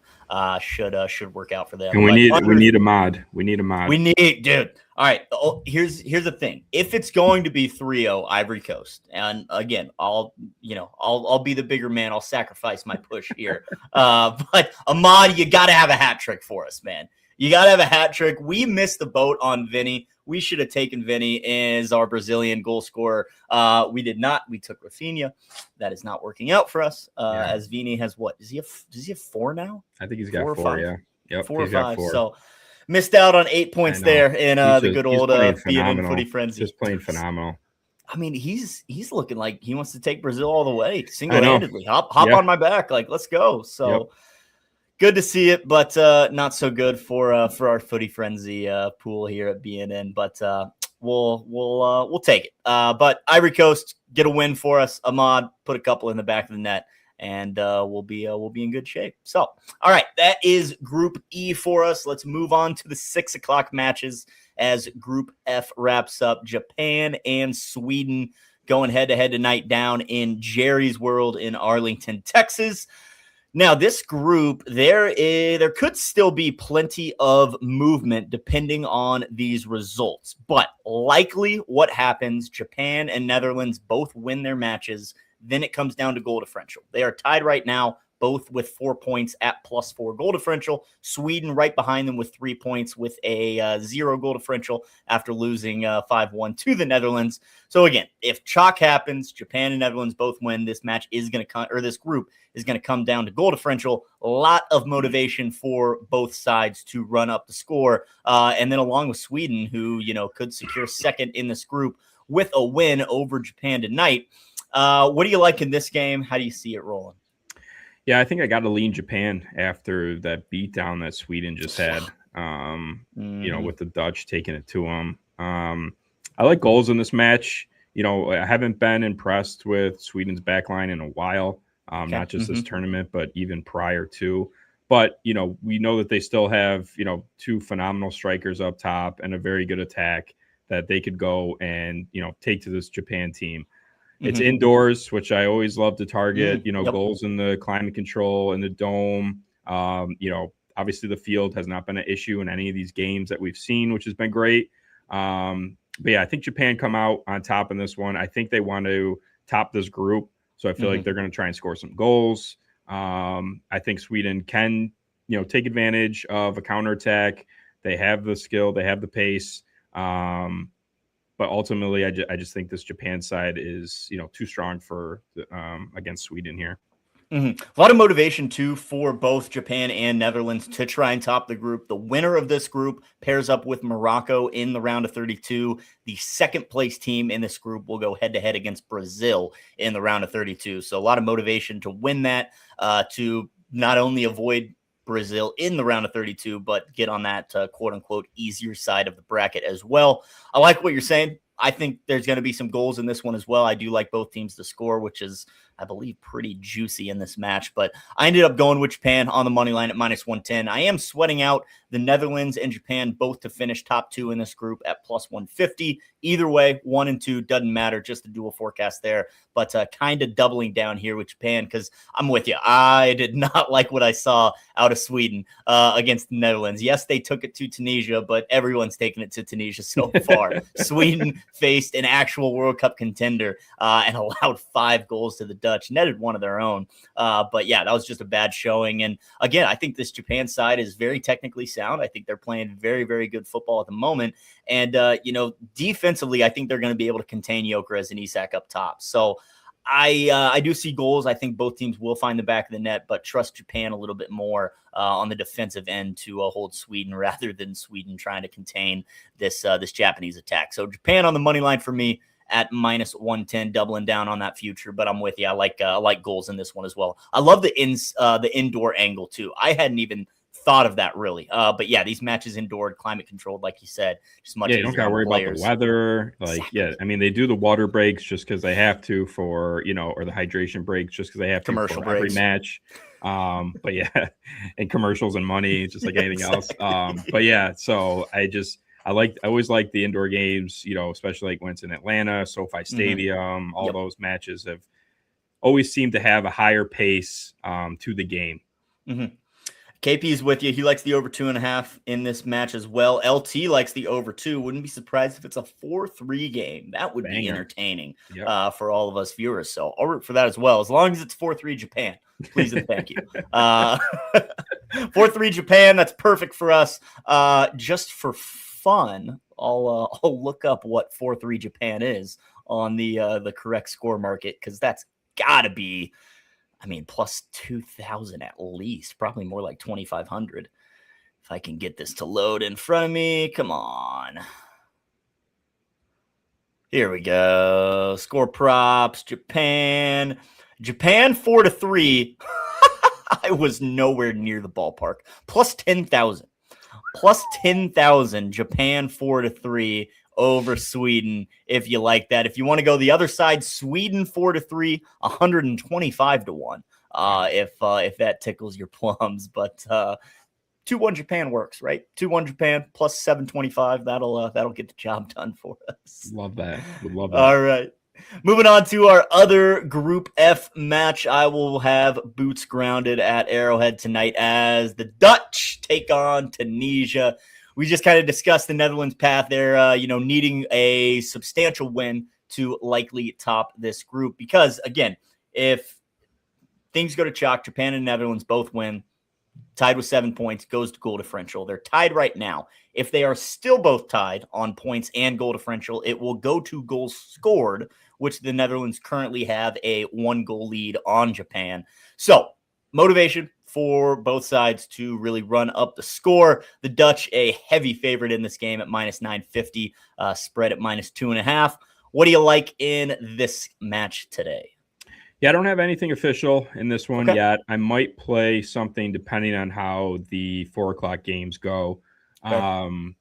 B: should work out for them.
C: And we need a mod. We need,
B: dude. All right. Here's the thing. If it's going to be 3-0 Ivory Coast, and again, I'll be the bigger man. I'll sacrifice my push here. But Ahmad, you got to have a hat trick for us, man. You got to have a hat trick. We missed the boat on Vinny. We should have taken Vinny as our Brazilian goal scorer. We did not. We took Rafinha. That is not working out for us. As Vinny has what? Does he have 4 now?
C: I think he's got 4. Yeah. Yep.
B: 4 or 5. So missed out on 8 points there in the good old BNN Footy Frenzy.
C: Just playing phenomenal.
B: I mean, he's looking like he wants to take Brazil all the way, single-handedly. Hop on my back, like let's go. So good to see it, but not so good for our Footy Frenzy pool here at BNN. But we'll take it. But Ivory Coast get a win for us. Ahmad put a couple in the back of the net. And we'll be in good shape. So, all right, that is Group E for us. Let's move on to the 6 o'clock matches as Group F wraps up. Japan and Sweden going head-to-head tonight down in Jerry's World in Arlington, Texas. Now, this group, there could still be plenty of movement depending on these results. But likely what happens, Japan and Netherlands both win their matches. Then it comes down to goal differential. They are tied right now, both with 4 points at +4 goal differential. Sweden right behind them with 3 points with a 0 goal differential after losing 5-1 to the Netherlands. So again, if chalk happens, Japan and Netherlands both win. This match is going to come, or this group is going to come down to goal differential. A lot of motivation for both sides to run up the score. And then along with Sweden, who could secure second in this group with a win over Japan tonight. What do you like in this game? How do you see it rolling?
C: Yeah, I think I got to lean Japan after that beatdown that Sweden just had, with the Dutch taking it to them. I like goals in this match. I haven't been impressed with Sweden's backline in a while, not just this tournament, but even prior to. But, we know that they still have, 2 phenomenal strikers up top and a very good attack that they could go and, take to this Japan team. It's indoors, which I always love to target,
B: Yep.
C: goals in the climate control and the dome. Obviously the field has not been an issue in any of these games that we've seen, which has been great. But yeah, I think Japan come out on top in this one. I think they want to top this group. So I feel like they're going to try and score some goals. I think Sweden can, take advantage of a counterattack. They have the skill, they have the pace. But ultimately, I just think this Japan side is, too strong for against Sweden here.
B: A lot of motivation, too, for both Japan and Netherlands to try and top the group. The winner of this group pairs up with Morocco in the round of 32. The second place team in this group will go head-to-head against Brazil in the round of 32. So a lot of motivation to win that, to not only avoid Brazil in the round of 32, but get on that quote-unquote easier side of the bracket as well. I like what you're saying. I think there's going to be some goals in this one as well. I do like both teams to score, which is, I believe, pretty juicy in this match. But I ended up going with Japan on the money line at -110. I am sweating out the Netherlands and Japan both to finish top 2 in this group at +150. Either way, 1 and 2 doesn't matter, just the dual forecast there. But kind of doubling down here with Japan because I'm with you. I did not like what I saw out of Sweden against the Netherlands. Yes, they took it to Tunisia, but everyone's taken it to Tunisia so far. Sweden faced an actual World Cup contender and allowed 5 goals to the Dutch, netted one of their own. But yeah, that was just a bad showing. And again, I think this Japan side is very technically sound. I think they're playing very, very good football at the moment. And, defensively, I think they're going to be able to contain Gyökeres and Isak up top. So I do see goals. I think both teams will find the back of the net, but trust Japan a little bit more on the defensive end to hold Sweden rather than Sweden trying to contain this Japanese attack. So Japan on the money line for me at -110, doubling down on that future. But I'm with you. I like goals in this one as well. I love the indoor angle too. I hadn't even thought of that really. But yeah, these matches indoor, climate controlled, like you said, just much easier.
C: You don't got to worry about the weather. Yeah, I mean, they do the water breaks just because they have to for, or the hydration breaks just because they have to
B: commercial
C: for every match. But yeah, and commercials and money, just like anything else. But yeah, so I always like the indoor games, especially like when it's in Atlanta, SoFi Stadium, all those matches have always seemed to have a higher pace to the game.
B: KP's with you. He likes the over 2.5 in this match as well. LT likes the over 2. Wouldn't be surprised if it's a 4-3 game. That would be entertaining for all of us viewers. So I'll root for that as well. As long as it's 4-3 Japan, please and thank you. 4-3 Japan, that's perfect for us. Just for fun, I'll look up what 4-3 Japan is on the correct score market because that's got to be, plus 2,000 at least, probably more like 2,500. If I can get this to load in front of me, come on. Here we go. Score props, Japan 4-3. I was nowhere near the ballpark. Plus 10,000. Plus 10,000, Japan 4-3 over Sweden, if you like that. If you want to go the other side, Sweden 4-3, 125-1. If that tickles your plums, but 2-1 Japan works, right? 2-1 Japan plus 725. That'll get the job done for us.
C: Love that. Would love that.
B: All right. Moving on to our other Group F match, I will have boots grounded at Arrowhead tonight as the Dutch take on Tunisia. We just kind of discussed the Netherlands' path there, needing a substantial win to likely top this group. Because, again, if things go to chalk, Japan and Netherlands both win, tied with 7 points, goes to goal differential. They're tied right now. If they are still both tied on points and goal differential, it will go to goals scored, which the Netherlands currently have a 1-goal lead on Japan. So, motivation for both sides to really run up the score. The Dutch, a heavy favorite in this game at -950, spread at -2.5. What do you like in this match today?
C: Yeah, I don't have anything official in this one yet. I might play something depending on how the 4:00 games go. Okay.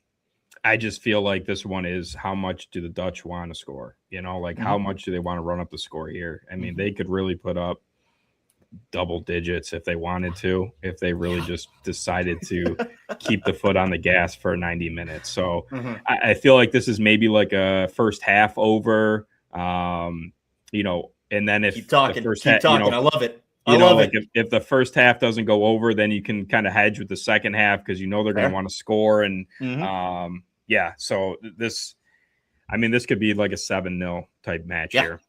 C: I just feel like this one is how much do the Dutch want to score? How much do they want to run up the score here? I mean, they could really put up double digits if they wanted to, if they really just decided to keep the foot on the gas for 90 minutes. So I feel like this is maybe like a first half over. and then if
B: keep talking,
C: the first
B: keep
C: half,
B: talking. I love it. I love it.
C: If the first half doesn't go over, then you can kind of hedge with the second half because they're going to want to score. And so this could be like a 7-0 type match here.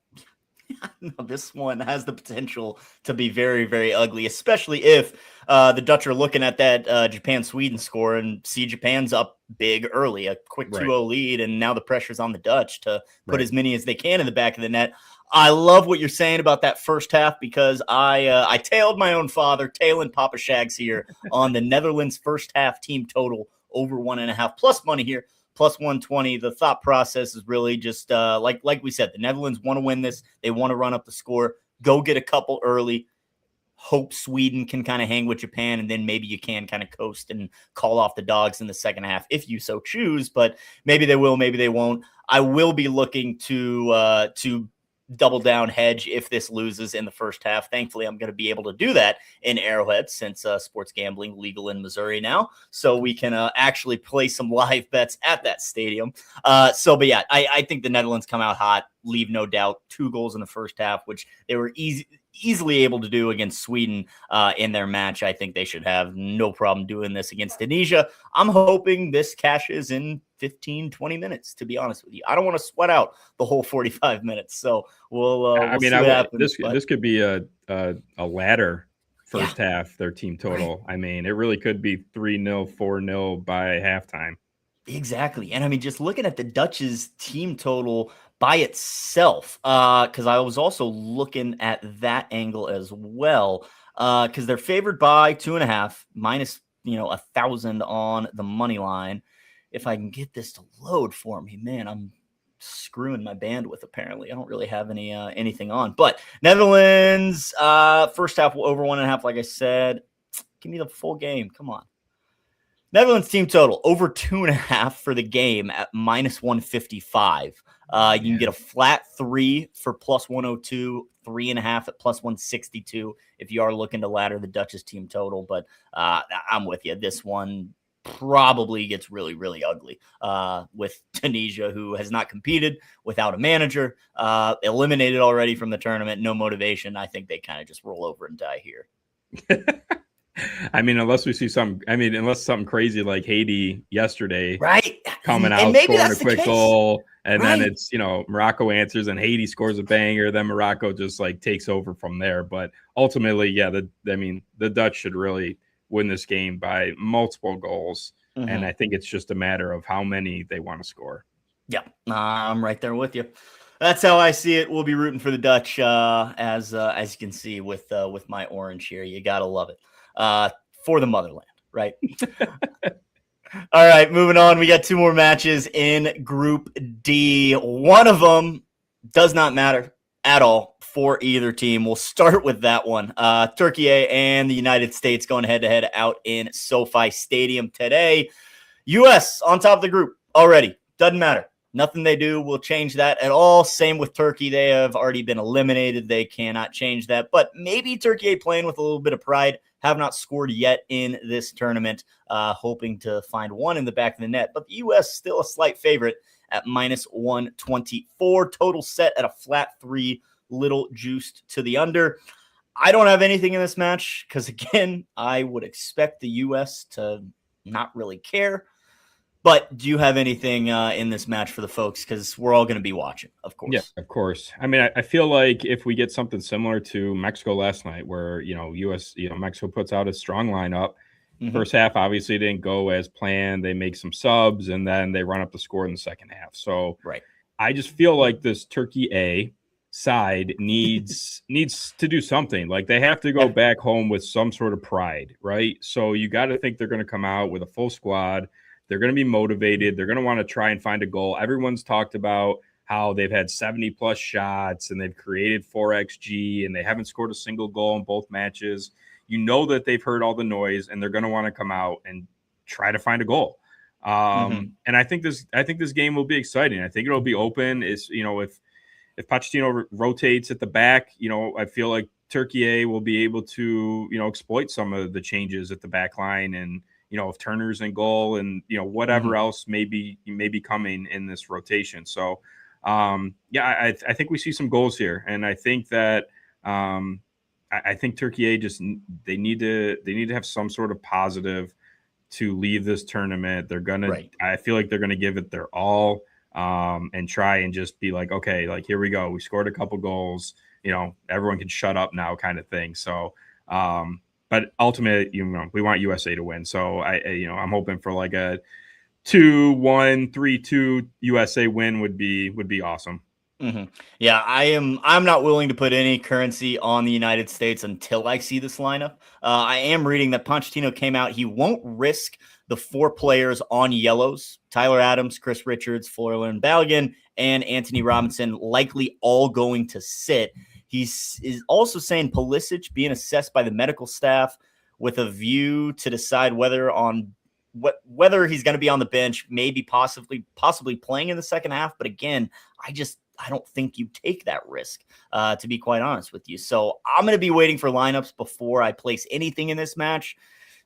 B: No, this one has the potential to be very, very ugly, especially if the Dutch are looking at that Japan-Sweden score and see Japan's up big early, a quick 2-0 lead, and now the pressure's on the Dutch to put as many as they can in the back of the net. I love what you're saying about that first half because I tailed my own father, tailing Papa Shags here on the Netherlands first half team total over 1.5 plus money here. Plus 120. The thought process is really just like we said, the Netherlands want to win this. They want to run up the score, go get a couple early, hope Sweden can kind of hang with Japan, and then maybe you can kind of coast and call off the dogs in the second half if you so choose. But maybe they will, maybe they won't. I will be looking to double down hedge if this loses in the first half. Thankfully, I'm going to be able to do that in Arrowhead since sports gambling legal in Missouri now. So we can actually play some live bets at that stadium. But yeah, I think the Netherlands come out hot, leave no doubt. 2 goals in the first half, which they were easily able to do against Sweden in their match. I think they should have no problem doing this against Tunisia. I'm hoping this cashes in 15, 20 minutes, to be honest with you. I don't want to sweat out the whole 45 minutes. So we'll see what happens.
C: This could be a ladder first half, their team total. Right. It really could be 3-0, 4-0 by halftime.
B: Exactly. And just looking at the Dutch's team total by itself, because I was also looking at that angle as well, because they're favored by 2.5 minus 1,000 on the money line. If I can get this to load for me, man, I'm screwing my bandwidth. Apparently, I don't really have anything on. But Netherlands first half over 1.5. Like I said, give me the full game. Come on. Netherlands team total over 2.5 for the game at minus 155. You can get a flat 3 for plus 102, 3.5 at plus 162 if you are looking to ladder the Dutch's team total. But I'm with you. This one probably gets really, really ugly with Tunisia, who has not competed, without a manager, eliminated already from the tournament, no motivation. I think they kind of just roll over and die here.
C: Unless we see unless something crazy like Haiti yesterday, coming out, scoring a quick goal, and then it's, Morocco answers and Haiti scores a banger, then Morocco just takes over from there. But ultimately, the Dutch should really win this game by multiple goals. Mm-hmm. And I think it's just a matter of how many they want to score. Yeah,
B: I'm right there with you. That's how I see it. We'll be rooting for the Dutch, as you can see with my orange here. You got to love it. For the motherland, right? All right, moving on. We got 2 more matches in Group D. One of them does not matter at all for either team. We'll start with that one. Turkey and the United States going head-to-head out in SoFi Stadium today. U.S. on top of the group already. Doesn't matter. Nothing they do will change that at all. Same with Turkey. They have already been eliminated. They cannot change that. But maybe Turkey playing with a little bit of pride. Have not scored yet in this tournament, hoping to find one in the back of the net. But the U.S. still a slight favorite at minus 124. Total set at a flat 3, little juiced to the under. I don't have anything in this match because, again, I would expect the U.S. to not really care. But do you have anything in this match for the folks? Because we're all going to be watching, of course.
C: Yeah, of course. I feel like if we get something similar to Mexico last night, where Mexico puts out a strong lineup. Mm-hmm. First half obviously didn't go as planned. They make some subs and then they run up the score in the second half. So I just feel like this Turkey A side needs to do something. They have to go back home with some sort of pride, right? So you got to think they're going to come out with a full squad. They're going to be motivated. They're going to want to try and find a goal. Everyone's talked about how they've had 70-plus shots and they've created 4xG and they haven't scored a single goal in both matches. That they've heard all the noise and they're going to want to come out and try to find a goal. And I think this game will be exciting. I think it'll be open. If Pochettino rotates at the back, I feel like Turkey A will be able to, exploit some of the changes at the back line and, if Turner's in goal and, whatever else may be coming in this rotation. So I think we see some goals here, and I think that I think Turkey A they need to have some sort of positive to leave this tournament. They're gonna, I feel like they're gonna give it their all, and try and just be like, okay, like here we go, we scored a couple goals, everyone can shut up now, kind of thing. So, but ultimately, we want USA to win. So I'm hoping for like a 2-1, 3-2 USA win would be awesome.
B: Mm-hmm. Yeah, I'm not willing to put any currency on the United States until I see this lineup. I am reading that Pochettino came out. He won't risk the 4 players on yellows: Tyler Adams, Chris Richards, Florian Balogun, and Anthony Robinson, likely all going to sit. Is also saying Pulisic being assessed by the medical staff with a view to decide whether he's going to be on the bench, maybe possibly playing in the second half. But again, I don't think you take that risk, to be quite honest with you. So I'm going to be waiting for lineups before I place anything in this match.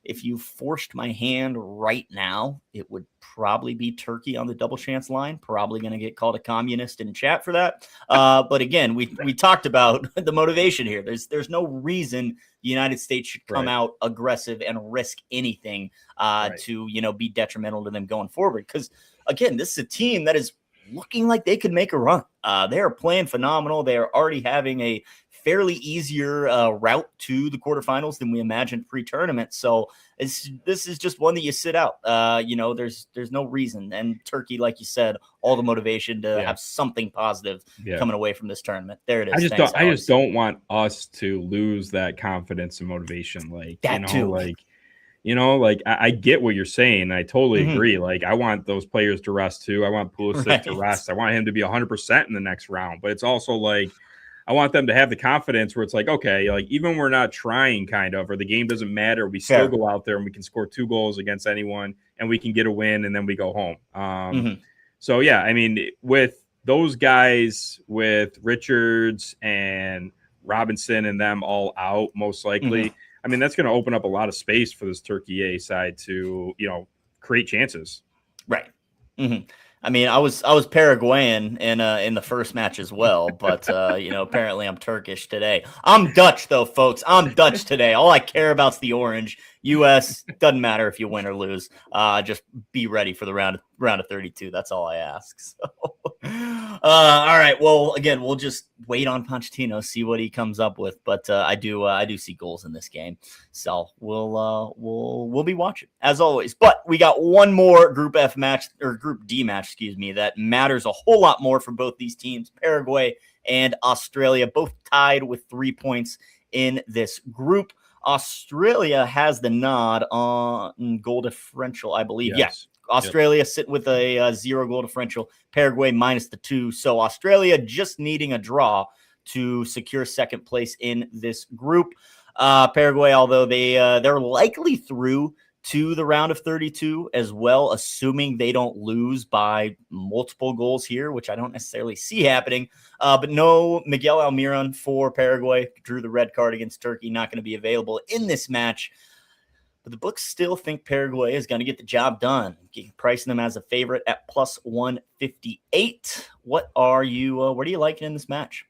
B: If you forced my hand right now, it would probably be Turkey on the double chance line. Probably going to get called a communist in chat for that. But again, we talked about the motivation here. There's no reason the United States should come out aggressive and risk anything to be detrimental to them going forward. Because again, this is a team that is looking like they could make a run. They are playing phenomenal. They are already having a fairly easier route to the quarterfinals than we imagined pre-tournament. So this is just one that you sit out. There's no reason. And Turkey, like you said, all the motivation to have something positive coming away from this tournament. There it is.
C: I just don't want us to lose that confidence and motivation. Like that too. I get what you're saying. I totally agree. Like, I want those players to rest too. I want Pulisic to rest. I want him to be 100% in the next round. But it's also like, I want them to have the confidence where it's like, okay, like even we're not trying or the game doesn't matter. We still go out there and we can score 2 goals against anyone and we can get a win and then we go home. So, yeah, I mean, with those guys, with Richards and Robinson and them all out, most likely, I mean, that's going to open up a lot of space for this Turkey A side to, create chances.
B: Right. I mean, I was Paraguayan in the first match as well, but apparently I'm Turkish today. I'm Dutch though, folks. I'm Dutch today. All I care about is the orange. US doesn't matter if you win or lose. Just be ready for the round of 32. That's all I ask. So, all right. Well, again, we'll just wait on Pochettino, see what he comes up with. But I do see goals in this game, so we'll be watching as always. But we got one more Group F match or Group D match, that matters a whole lot more for both these teams. Paraguay and Australia both tied with 3 points in this group. Australia has the nod on goal differential, I believe. Yes. Yeah. Australia sit with a 0 goal differential. Paraguay minus the 2. So Australia just needing a draw to secure second place in this group. Paraguay, although they're likely through to the round of 32 as well, assuming they don't lose by multiple goals here, which I don't necessarily see happening. But no Miguel Almiron for Paraguay, drew the red card against Turkey, not going to be available in this match. But the books still think Paraguay is going to get the job done, pricing them as a favorite at plus 158. What are you liking in this match?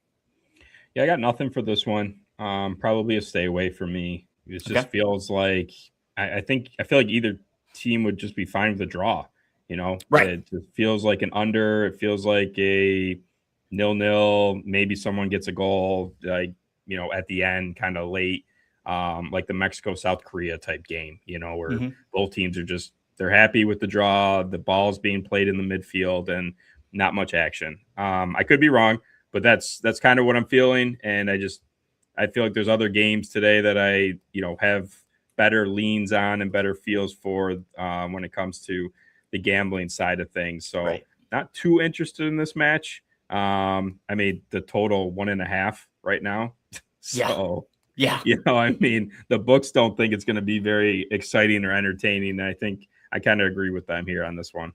C: Yeah, I got nothing for this one. Probably a stay away from me. It just feels like I feel like either team would just be fine with a draw, Right. It just feels like an under. It feels like a 0-0. Maybe someone gets a goal, at the end, kind of late, like the Mexico-South Korea type game, where both teams are they're happy with the draw. The ball's being played in the midfield and not much action. I could be wrong, but that's kind of what I'm feeling. And I feel like there's other games today that I, have better leans on and better feels for when it comes to the gambling side of things. So not too interested in this match. I made the total 1.5 right now. So, the books don't think it's going to be very exciting or entertaining. And I think I kind of agree with them here on this one.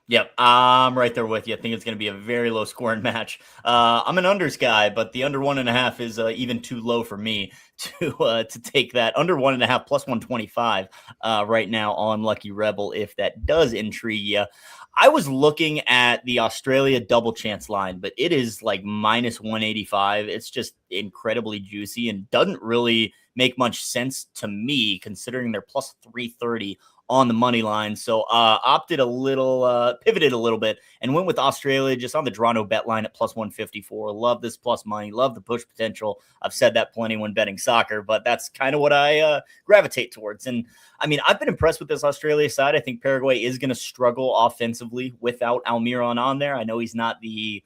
B: Yep, I'm right there with you. I think it's going to be a very low scoring match. I'm an unders guy, but the under 1.5 is even too low for me to take that. Under 1.5 plus 125 right now on Lucky Rebel, if that does intrigue you. I was looking at the Australia double chance line, but it is like minus 185. It's just incredibly juicy and doesn't really make much sense to me considering they're plus 330 on the money line. So pivoted a little bit and went with Australia just on the draw no bet line at plus 154. Love this plus money. Love the push potential. I've said that plenty when betting soccer, but that's kind of what I gravitate towards. And I mean, I've been impressed with this Australia side. I think Paraguay is going to struggle offensively without Almiron on there. I know he's not the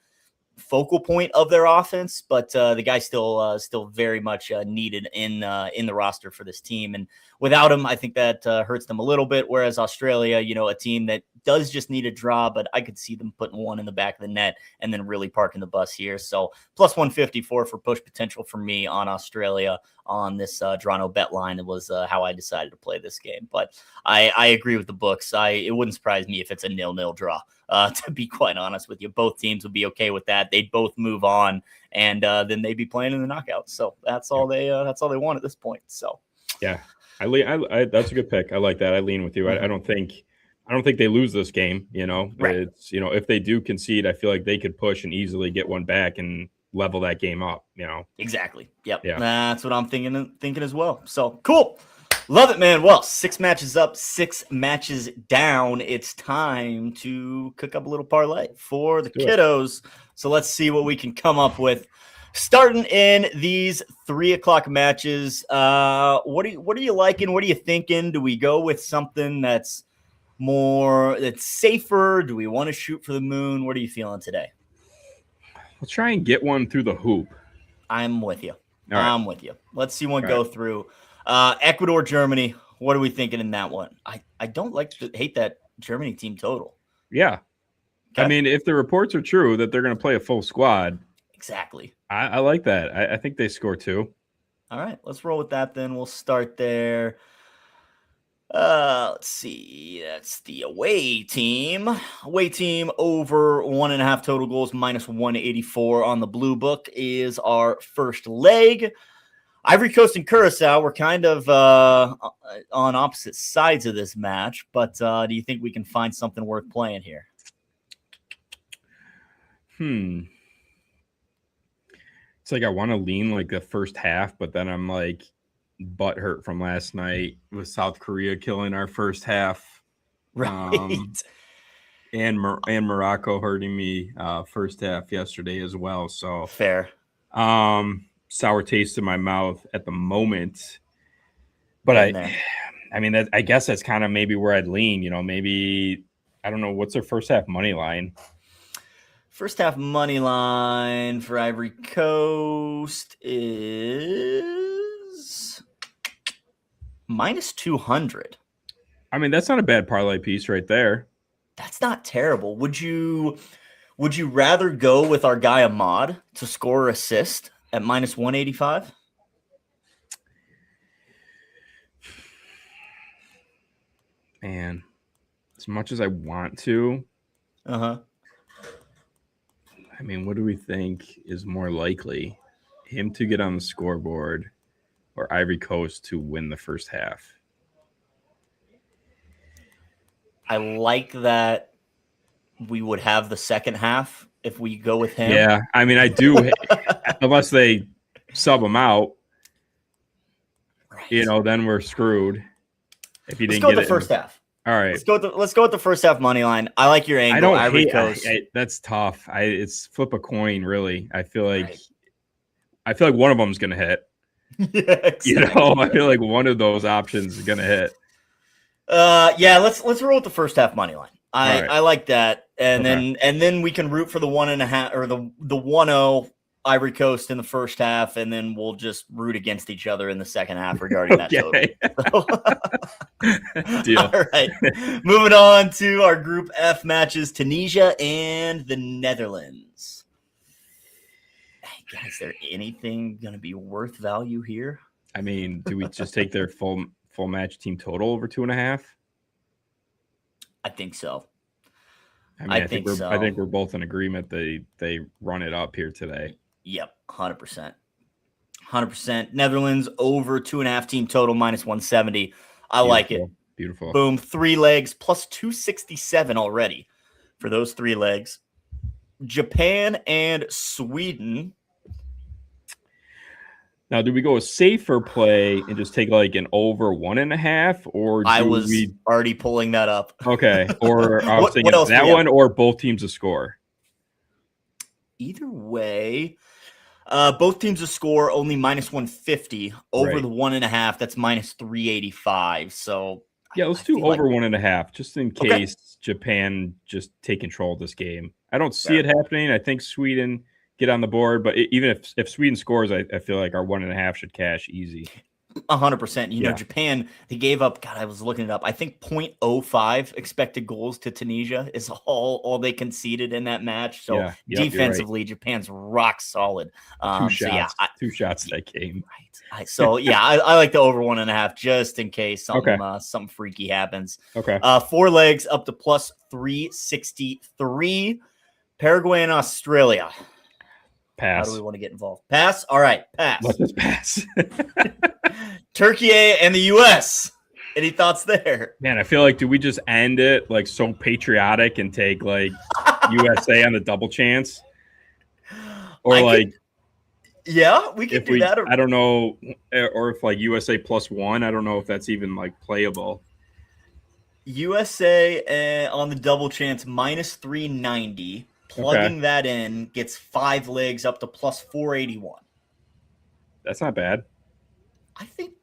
B: focal point of their offense, but the guy's still very much needed in the roster for this team. And without him, I think that hurts them a little bit. Whereas Australia, a team that does just need a draw, but I could see them putting one in the back of the net and then really parking the bus here. So plus 154 for push potential for me on Australia on this draw no bet line. It was how I decided to play this game. But I agree with the books. It wouldn't surprise me if it's a 0-0 draw. To be quite honest with you, both teams would be okay with that. They'd both move on, and then they'd be playing in the knockouts. So that's all they want at this point. So
C: yeah, that's a good pick. I like that. I lean with you. I don't think they lose this game.
B: Right.
C: It's if they do concede, I feel like they could push and easily get one back and level that game up.
B: Exactly. Yep.
C: Yeah.
B: That's what I'm thinking as well. So cool. Love it, man. Well, 6 matches up, 6 matches down. It's time to cook up a little parlay for the kiddos. So let's see what we can come up with. Starting in these 3:00 matches, what are you liking? What are you thinking? Do we go with something that's safer? Do we want to shoot for the moon? What are you feeling today?
C: Let's try and get one through the hoop.
B: I'm with you.
C: All right.
B: I'm with you. Let's see one go through. Ecuador, Germany. What are we thinking in that one? I don't hate that Germany team total.
C: Yeah. Okay. I mean, if the reports are true that they're going to play a full squad.
B: Exactly.
C: I like that. I think they score 2.
B: All right. Let's roll with that then. We'll start there. Let's see. That's the away team. Away team over 1.5 total goals, minus 184 on the blue book is our first leg. Ivory Coast and Curacao were kind of on opposite sides of this match, but do you think we can find something worth playing here?
C: It's like I want to lean like the first half, but then I'm like butthurt from last night with South Korea killing our first half.
B: Right.
C: And Morocco hurting me first half yesterday as well. So
B: fair.
C: Sour taste in my mouth at the moment, but I mean, I guess that's kind of maybe where I'd lean. Maybe I don't know what's their first half money line.
B: First half money line for Ivory Coast is minus 200.
C: I mean, that's not a bad parlay piece right there.
B: That's not terrible. Would you rather go with our guy Ahmad to score or assist at minus 185?
C: Man, as much as I want to.
B: I
C: mean, what do we think is more likely? Him to get on the scoreboard or Ivory Coast to win the first half?
B: I like that we would have the second half if we go with him.
C: Yeah, I mean, I do. Unless they sub him out, right. Then we're screwed. If you didn't
B: get the first half.
C: All right,
B: let's go with the first half money line. I like your angle.
C: I don't Coast. That's tough. It's flip a coin, really. I feel like one of them's gonna hit.
B: Yeah, exactly.
C: I feel like one of those options is gonna hit.
B: Yeah, let's roll with the first half money line. I like that, and then we can root for the 1.5 or the 1-0 Ivory Coast in the first half, and then we'll just root against each other in the second half regarding that total.
C: Deal.
B: All right, moving on to our Group F matches: Tunisia and the Netherlands. Hey, guys, is there anything going to be worth value here?
C: I mean, do we just take their full match team total over 2.5?
B: I think so. I think so.
C: I think we're both in agreement they run it up here today.
B: Yep, 100%. 100%. Netherlands over 2.5 team total -170. I like it.
C: Beautiful.
B: Boom. 3 legs plus 267 already for those 3 legs. Japan and Sweden.
C: Now, do we go a safer play and just take like an over 1.5, or do
B: I was already pulling that up.
C: Okay, or I was thinking
B: what
C: that one, or both teams to score.
B: Either way, both teams to score only -150 over the 1.5. That's -385. So
C: yeah, let's do over 1.5 just in case Japan just take control of this game. I don't see it happening. I think Sweden get on the board, but even if Sweden scores, I feel like our 1.5 should cash easy.
B: 100%. You know, Japan, they gave up, God, I was looking it up. I think 0.05 expected goals to Tunisia is all they conceded in that match. So defensively, Japan's rock solid.
C: 2 shots. So 2 shots that game.
B: Right. So I like the over 1.5 just in case something freaky happens.
C: Okay.
B: 4 legs up to plus 363. Paraguay and Australia.
C: Pass.
B: How do we want to get involved? Pass? All right, pass.
C: Let's just pass.
B: Turkey and the U.S. Any thoughts there?
C: Man, I feel like, do we just end it like so patriotic and take like USA on the double chance? Or we could do that. I don't know. Or if like USA +1, I don't know if that's even like playable.
B: USA on the double chance -390. Plugging that in gets 5 legs up to plus 481.
C: That's not bad.
B: I think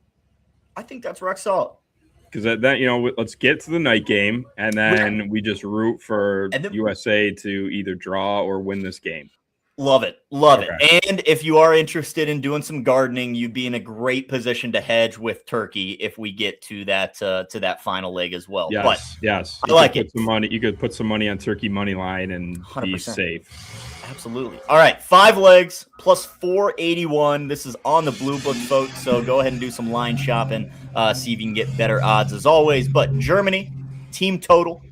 B: that's rock solid.
C: Because that let's get to the night game, and then we just root for USA to either draw or win this game.
B: Love it. And if you are interested in doing some gardening, you'd be in a great position to hedge with Turkey if we get to that final leg as well.
C: Yes.
B: I like it.
C: You could put some money on Turkey money line and 100%. Be safe.
B: Absolutely. All right, 5 legs plus 481. This is on the Blue Book, folks. So go ahead and do some line shopping. See if you can get better odds as always. But Germany team total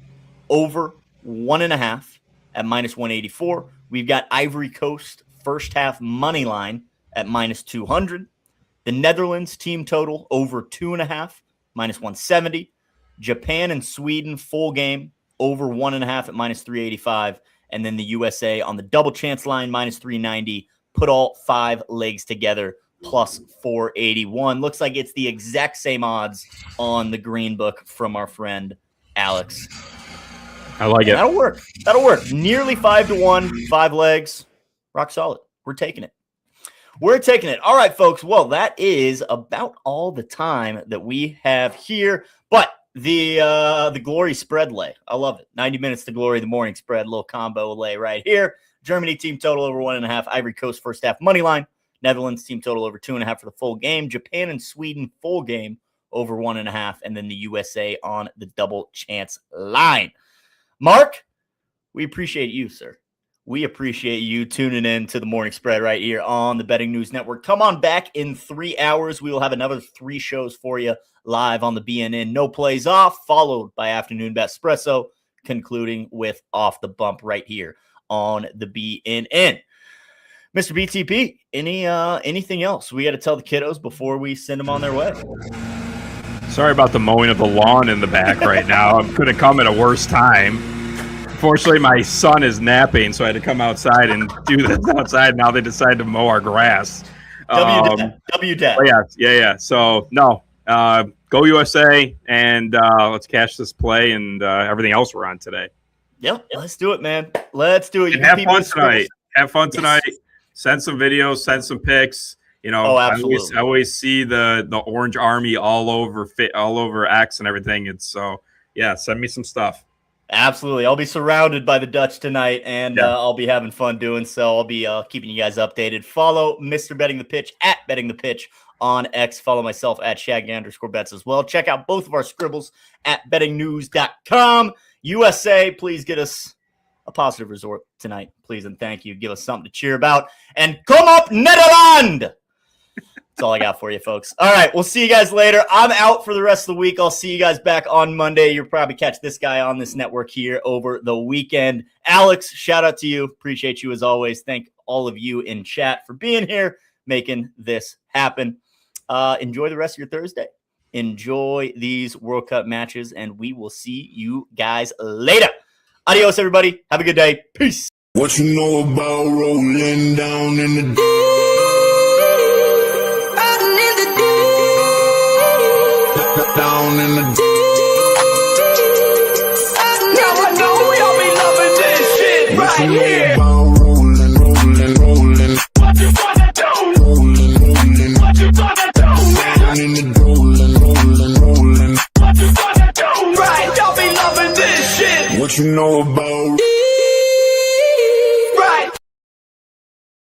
B: over 1.5 at -184. We've got Ivory Coast first half money line at -200. The Netherlands team total over 2.5, -170. Japan and Sweden full game over 1.5 at -385. And then the USA on the double chance line -390. Put all 5 legs together plus 481. Looks like it's the exact same odds on the Green Book from our friend Alex.
C: I like it.
B: That'll work. Nearly 5-1, 5 legs. Rock solid. We're taking it. All right, folks. Well, that is about all the time that we have here. But the glory spread lay. I love it. 90 minutes to glory, the morning spread, little combo lay right here. Germany team total over 1.5. Ivory Coast first half money line. Netherlands team total over 2.5 for the full game. Japan and Sweden full game over 1.5. And then the USA on the double chance line. Mark, we appreciate you, sir. We appreciate you tuning in to the morning spread right here on the Betting News Network. Come on back in 3 hours. We will have another 3 shows for you live on the BNN. No plays off, followed by Afternoon Bet Espresso, concluding with Off the Bump right here on the BNN. Mr. BTP, anything else we got to tell the kiddos before we send them on their way?
C: Sorry about the mowing of the lawn in the back right now. I couldn't come at a worse time. Unfortunately, my son is napping, so I had to come outside and do this outside. Now they decided to mow our grass.
B: W Dad.
C: Yeah. So, no, go USA, and let's cash this play and everything else we're on today.
B: Yep, let's do it, man. Let's do it.
C: Have fun tonight. Have fun tonight. Send some videos, send some pics.
B: Absolutely.
C: I always see the Orange Army all over X and everything. Send me some stuff.
B: Absolutely. I'll be surrounded by the Dutch tonight, and I'll be having fun doing so. I'll be keeping you guys updated. Follow Mr. Betting the Pitch at Betting the Pitch on X. Follow myself at Shaggy_bets as well. Check out both of our scribbles at bettingnews.com. USA, please get us a positive result tonight, please, and thank you. Give us something to cheer about. And come up, Nederland! That's all I got for you, folks. All right, we'll see you guys later. I'm out for the rest of the week. I'll see you guys back on Monday. You'll probably catch this guy on this network here over the weekend. Alex, shout out to you. Appreciate you as always. Thank all of you in chat for being here, making this happen. Enjoy the rest of your Thursday. Enjoy these World Cup matches, and we will see you guys later. Adios, everybody. Have a good day. Peace.
E: What you know about rolling down in the deep? Down in the deep. Now I know y'all be loving this shit right here. Rolling. What you gonna do? Rolling. What you gonna do? Down in the rolling. What you gonna do? Right, y'all be loving this shit. What you know about